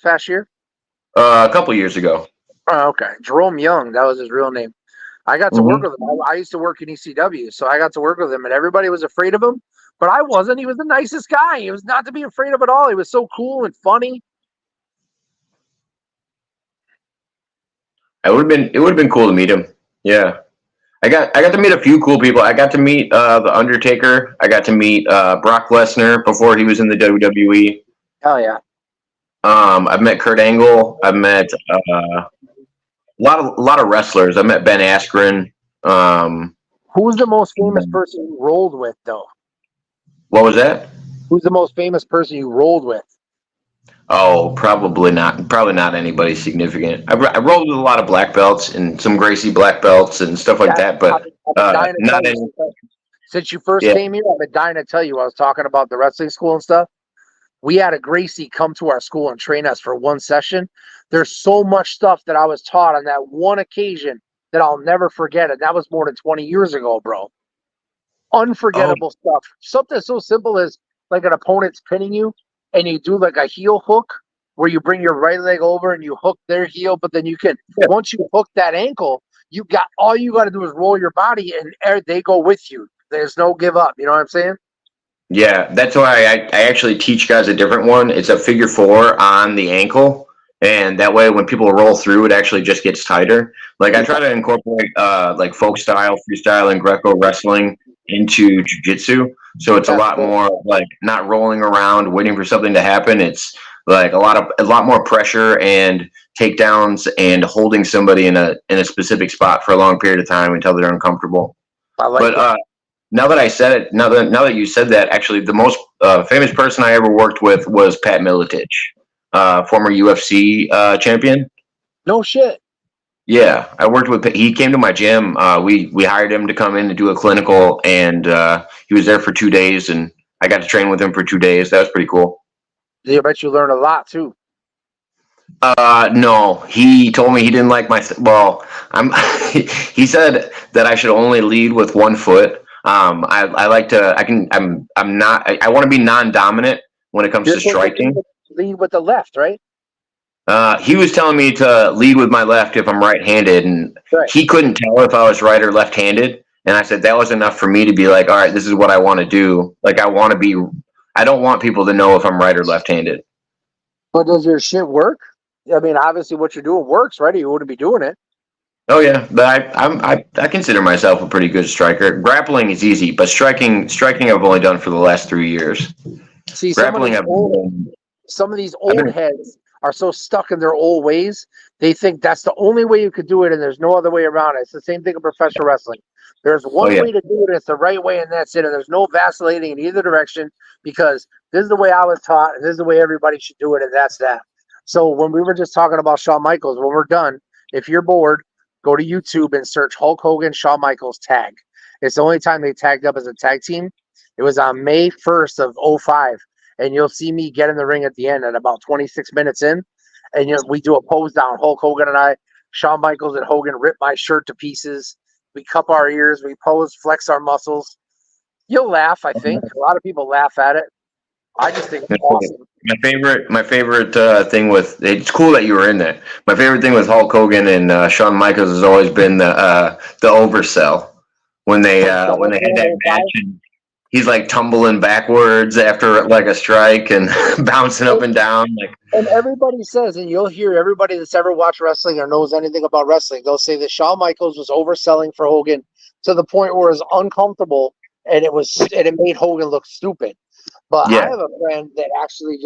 past year? A couple years ago. Oh, okay. Jerome Young, that was his real name. I got to work with him. I used to work in ECW, so I got to work with him, and everybody was afraid of him, but I wasn't. He was the nicest guy. He was not to be afraid of at all. He was so cool and funny. It would have been cool to meet him. Yeah. I got to meet a few cool people. I got to meet The Undertaker. I got to meet Brock Lesnar before he was in the WWE. Hell yeah. I've met Kurt Angle. I've met a lot of wrestlers. I met Ben Askren. Who's the most famous person you rolled with, though? What was that? Who's the most famous person you rolled with? Oh, probably not anybody significant. I rolled with a lot of black belts and some Gracie black belts and stuff like that, but not any. Since you first came here, I've been dying to tell you. I was talking about the wrestling school and stuff. We had a Gracie come to our school and train us for one session. There's so much stuff that I was taught on that one occasion that I'll never forget, and that was more than 20 years ago, bro. Unforgettable stuff. Something so simple as like an opponent's pinning you, and you do like a heel hook where you bring your right leg over and you hook their heel, but then you can, once you hook that ankle, all you got to do is roll your body and they go with you. There's no give up. You know what I'm saying? Yeah, that's why I actually teach guys a different one. It's a figure 4 on the ankle. And that way, when people roll through, it actually just gets tighter. Like I try to incorporate like folk style, freestyle, and Greco wrestling into jiu-jitsu. So it's a lot more like not rolling around waiting for something to happen. It's like a lot more pressure and takedowns and holding somebody in a specific spot for a long period of time until they're uncomfortable. Now that I said it, now that you said that, actually, the most famous person I ever worked with was Pat Miletich, former UFC champion. No shit. Yeah, I worked with. He came to my gym. We hired him to come in to do a clinical, and he was there for 2 days, and I got to train with him for 2 days. That was pretty cool. I bet you learned a lot too. No, he told me he didn't like my. Well, he said that I should only lead with one foot. I like to. I'm not. I want to be non-dominant when it comes to striking. Lead with the left, right? He was telling me to lead with my left if I'm right-handed, and he couldn't tell if I was right or left-handed. And I said that was enough for me to be like, all right, this is what I want to do. Like I don't want people to know if I'm right or left-handed. But does your shit work? I mean, obviously what you're doing works, right? Or you wouldn't be doing it. Oh yeah, but I consider myself a pretty good striker. Grappling is easy, but striking I've only done for the last 3 years. See, grappling some of these old heads are so stuck in their old ways. They think that's the only way you could do it, and there's no other way around it. It's the same thing in professional wrestling. There's one way to do it. It's the right way, and that's it. And there's no vacillating in either direction because this is the way I was taught, and this is the way everybody should do it, and that's that. So when we were just talking about Shawn Michaels, when we're done, if you're bored, go to YouTube and search Hulk Hogan, Shawn Michaels tag. It's the only time they tagged up as a tag team. It was on May 1st of 2005. And you'll see me get in the ring at the end at about 26 minutes in. And we do a pose down. Hulk Hogan and I, Shawn Michaels and Hogan rip my shirt to pieces. We cup our ears. We pose, flex our muscles. You'll laugh, I think. A lot of people laugh at it. I just think it's awesome. My favorite thing with it's cool that you were in there. My favorite thing with Hulk Hogan and Shawn Michaels has always been the oversell when they had that match and he's like tumbling backwards after like a strike and bouncing up and down. And everybody says, and you'll hear everybody that's ever watched wrestling or knows anything about wrestling, they'll say that Shawn Michaels was overselling for Hogan to the point where it was uncomfortable and it made Hogan look stupid. But I have a friend that actually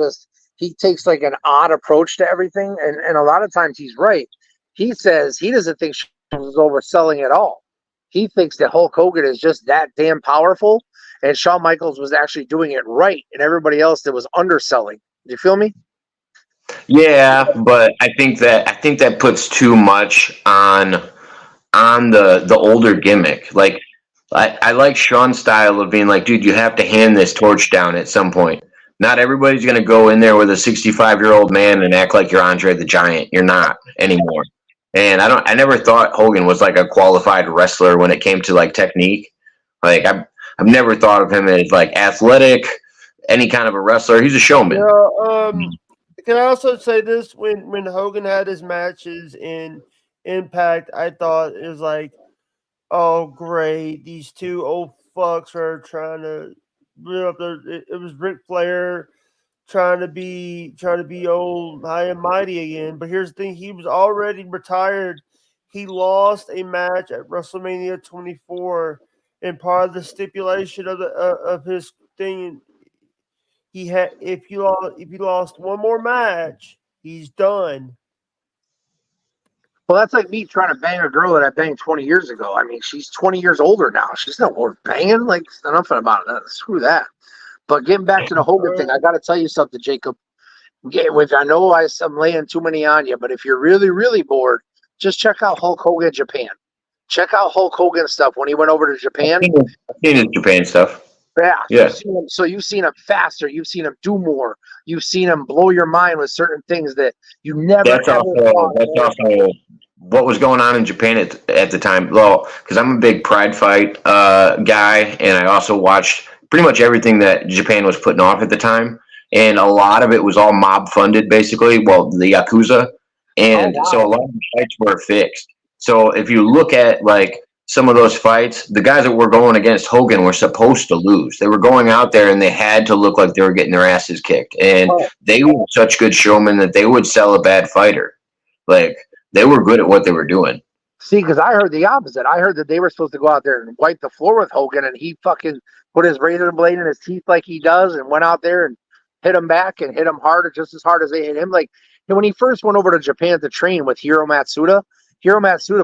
he takes like an odd approach to everything. And a lot of times he's right. He says he doesn't think Shawn was overselling at all. He thinks that Hulk Hogan is just that damn powerful. And Shawn Michaels was actually doing it right. And everybody else that was underselling. Do you feel me? Yeah, but I think that puts too much on the older gimmick. Like I like Shawn's style of being like, dude, you have to hand this torch down at some point. Not everybody's going to go in there with a 65-year-old man and act like you're Andre the Giant. You're not anymore. And I never thought Hogan was like a qualified wrestler when it came to like technique. Like I've never thought of him as like athletic, any kind of a wrestler. He's a showman. Can I also say this? When Hogan had his matches in Impact, I thought it was like, oh great, these two old fucks are trying to real up there. It was Ric Flair trying to be old, high and mighty again. But here's the thing: he was already retired. He lost a match at WrestleMania 24, and part of the stipulation of his thing, he had if you lost one more match, he's done. Well, that's like me trying to bang a girl that I banged 20 years ago. I mean, she's 20 years older now. She's not worth banging. Like, nothing about it. Screw that. But getting back to the Hogan thing, I got to tell you something, Jacob. I know I'm laying too many on you, but if you're really, really bored, just check out Hulk Hogan Japan. Check out Hulk Hogan stuff when he went over to Japan. I've seen his Japan stuff. Yeah. You've seen him faster. You've seen him do more. You've seen him blow your mind with certain things that you never. That's also what was going on in Japan at the time. Well, because I'm a big Pride Fight guy, and I also watched pretty much everything that Japan was putting off at the time, and a lot of it was all mob funded, basically. Well, the Yakuza, and so a lot of the fights were fixed. So if you look at like some of those fights, the guys that were going against Hogan were supposed to lose. They were going out there and they had to look like they were getting their asses kicked. And they were such good showmen that they would sell a bad fighter. Like, they were good at what they were doing. See, because I heard the opposite. I heard that they were supposed to go out there and wipe the floor with Hogan, and he fucking put his razor blade in his teeth like he does and went out there and hit him back and hit him harder, just as hard as they hit him. Like, when he first went over to Japan to train with Hiro Matsuda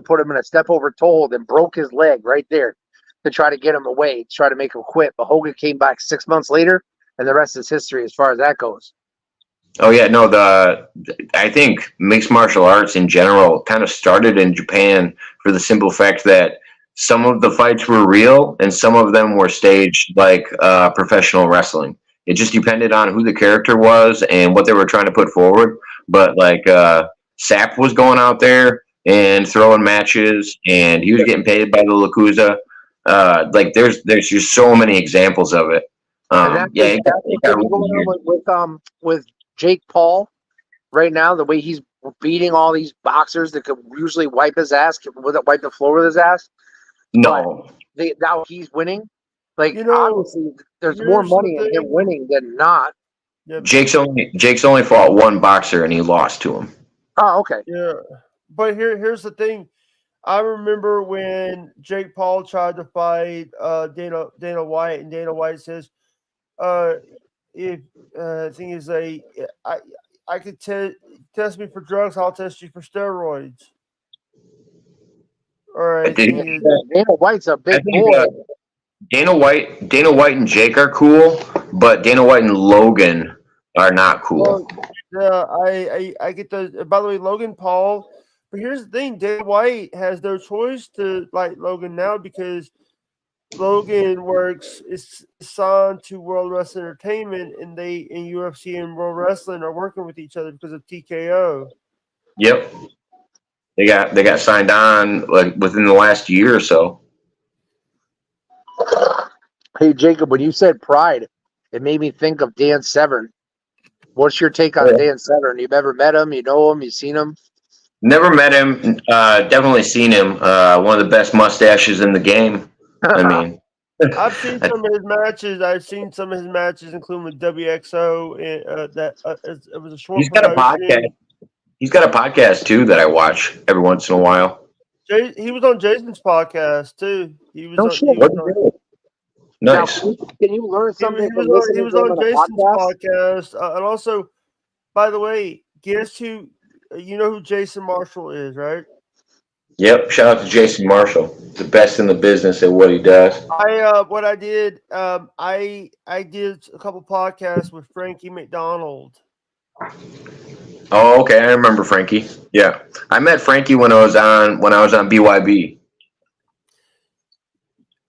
put him in a step over toe hold and broke his leg right there to try to get him away, to try to make him quit. But Hogan came back 6 months later, and the rest is history as far as that goes. Oh yeah, no, I think mixed martial arts in general kind of started in Japan for the simple fact that some of the fights were real and some of them were staged like professional wrestling. It just depended on who the character was and what they were trying to put forward. But like Sap was going out there and throwing matches, and he was getting paid by the Yakuza. Like there's just so many examples of it. With Jake Paul right now, the way he's beating all these boxers that could usually wipe his ass, wipe the floor with his ass. No, now he's winning. Like, obviously, there's more money in him winning than not. Yep. Jake's only fought one boxer and he lost to him. Oh, okay. Yeah, but here's the thing. I remember when Jake Paul tried to fight Dana White, and Dana White says, if thing is I could test me for drugs, I'll test you for steroids. All right. Dana White's a big boy. Dana White and Jake are cool, but Dana White and Logan are not cool. Well, yeah, I get the. By the way, Logan Paul. But here's the thing: Dana White has no choice to like Logan now because Logan is signed to World Wrestling Entertainment, and they in UFC and World Wrestling are working with each other because of TKO. Yep, they got signed on like within the last year or so. Hey Jacob, when you said Pride, it made me think of Dan Severn. What's your take on Dan Severn? You've ever met him? You know him? You seen him? Never met him. Definitely seen him. One of the best mustaches in the game. I mean, I've seen some of his matches. I've seen some of his matches, including with WXO. It was a short. He's got a podcast. He's got a podcast too that I watch every once in a while. He was on Jason's podcast too. He was. Nice. Now, can you learn something? He was on Jason's podcast, and also, by the way, guess who? You know who Jason Marshall is, right? Yep. Shout out to Jason Marshall, the best in the business at what he does. I did a couple podcasts with Frankie McDonald. Oh, okay. I remember Frankie. Yeah, I met Frankie when I was on BYB.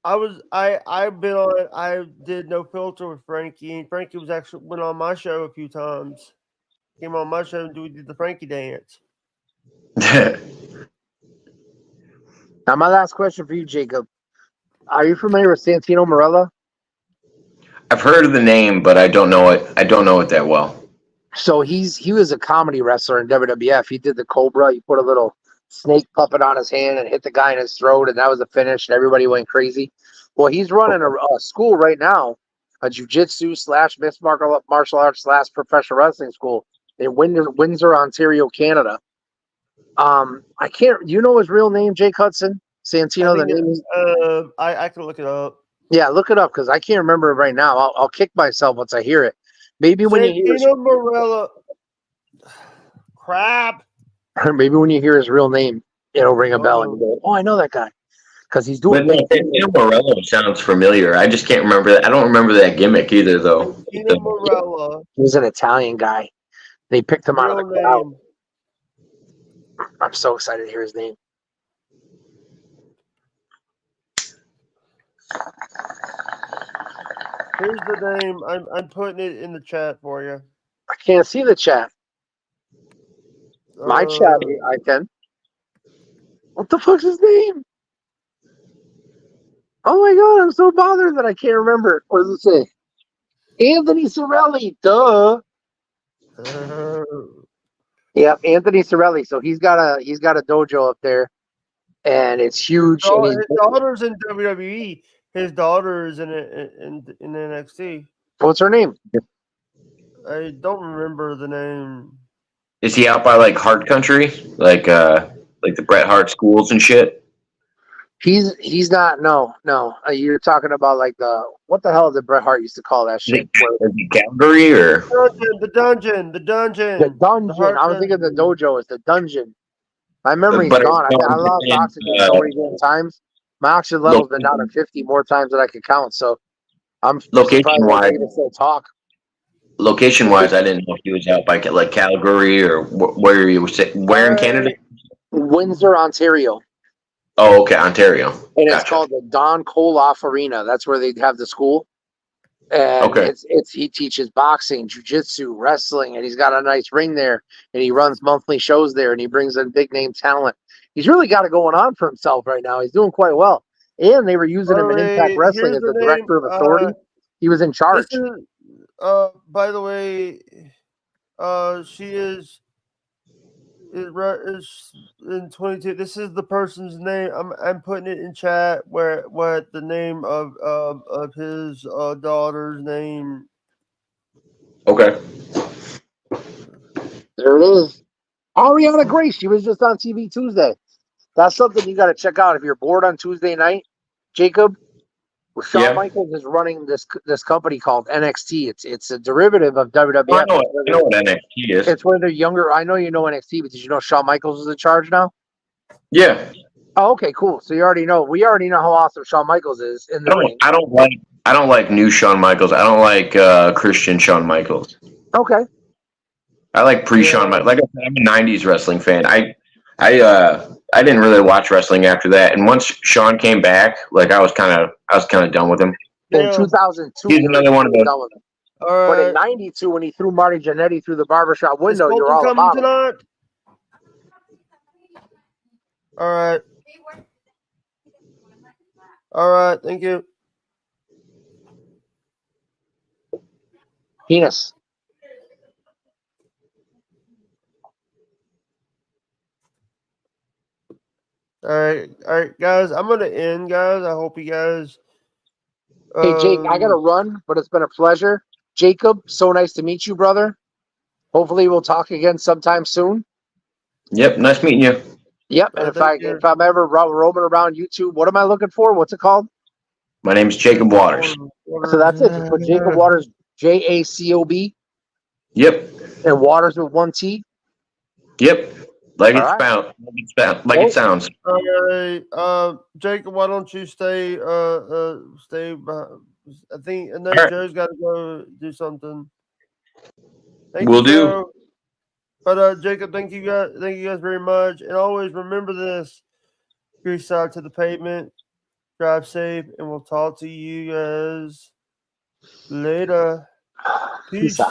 I've been on. I did No Filter with Frankie, and Frankie was actually went on my show a few times. Came on my show and did the Frankie dance. Now, my last question for you, Jacob. Are you familiar with Santino Marella? I've heard of the name, but I don't know it. I don't know it that well. So he was a comedy wrestler in WWF. He did the Cobra. He put a little snake puppet on his hand and hit the guy in his throat, and that was the finish, and everybody went crazy. Well, he's running a school right now, a jiu-jitsu / mixed martial arts / professional wrestling school in Windsor, Ontario, Canada. I can't. You know his real name, Jake Hudson? Santino. The name. I can look it up. Yeah, look it up because I can't remember it right now. I'll kick myself once I hear it. Maybe when you hear Santino Marella. Crap. maybe when you hear his real name, it'll ring a bell and you go, "Oh, I know that guy," because he's doing. But Santino Marella sounds familiar. I just can't remember that. I don't remember that gimmick either, though. Santino Marella. He was an Italian guy. They picked him out of the crowd. I'm so excited to hear his name. Here's the name. I'm putting it in the chat for you. I can't see the chat. My chat, I can. What the fuck's his name? Oh my god, I'm so bothered that I can't remember. What does it say? Anthony Sorelli, duh. Yeah, Anthony Sorelli. So he's got a dojo up there, and it's huge. His daughter's in WWE. His daughter is in NXT. What's her name? I don't remember the name. Is he out by like Hart Country, like the Bret Hart schools and shit? He's not. No. You're talking about like what the hell did Bret Hart used to call that shit? Calgary or the dungeon. The dungeon. I was thinking the dojo is the dungeon. My memory's gone. I lost oxygen so many times. My oxygen level's been down to 50 more times than I could count. So I'm location wise. Still talk. Location wise, I didn't know if he was out by like Calgary or where you was. Where in Canada? Windsor, Ontario. Oh, okay, Ontario. And it's called the Don Koloff Arena. That's where they have the school. And he teaches boxing, jiu-jitsu, wrestling, and he's got a nice ring there. And he runs monthly shows there, and he brings in big name talent. He's really got it going on for himself right now. He's doing quite well. And they were using him in Impact Wrestling as the director of authority. He was in charge. By the way, she is in 22. This is the person's name. I'm putting it in chat what the name of his daughter's name. Okay. There it is. Ariana Grace. She was just on TV Tuesday. That's something you got to check out if you're bored on Tuesday night. Jacob, Shawn Michaels is running this company called NXT. It's a derivative of WWF. I know what NXT is. It's where they're younger. I know you know NXT, but did you know Shawn Michaels is in charge now? Yeah. Oh, okay, cool. So you already know. We already know how awesome Shawn Michaels is in the ring. I don't like new Shawn Michaels. I don't like Christian Shawn Michaels. Okay. I like pre-Shawn Michaels. Like I said, I'm a '90s wrestling fan. I didn't really watch wrestling after that, and once Shawn came back, like I was kind of done with him. In 2002, he's another one of those. Done with him. But in '92, when he threw Marty Jannetty through the barbershop window, you're all about it. All right. Thank you. Penis. All right, guys. I'm gonna end, guys. I hope you guys. Hey, Jake, I gotta run, but it's been a pleasure. Jacob, so nice to meet you, brother. Hopefully, we'll talk again sometime soon. Yep, nice meeting you. Yep, and if I'm ever roaming around YouTube, what am I looking for? What's it called? My name's Jacob Waters. So that's it. Just put Jacob Waters, JACOB. Yep. And Waters with 1 T. Yep. Like it sounds. All right, Jacob, why don't you stay behind? I know Joe's got to go do something. Will do. But Jacob, thank you guys very much, and always remember this: grease side to the pavement, drive safe, and we'll talk to you guys later. Peace.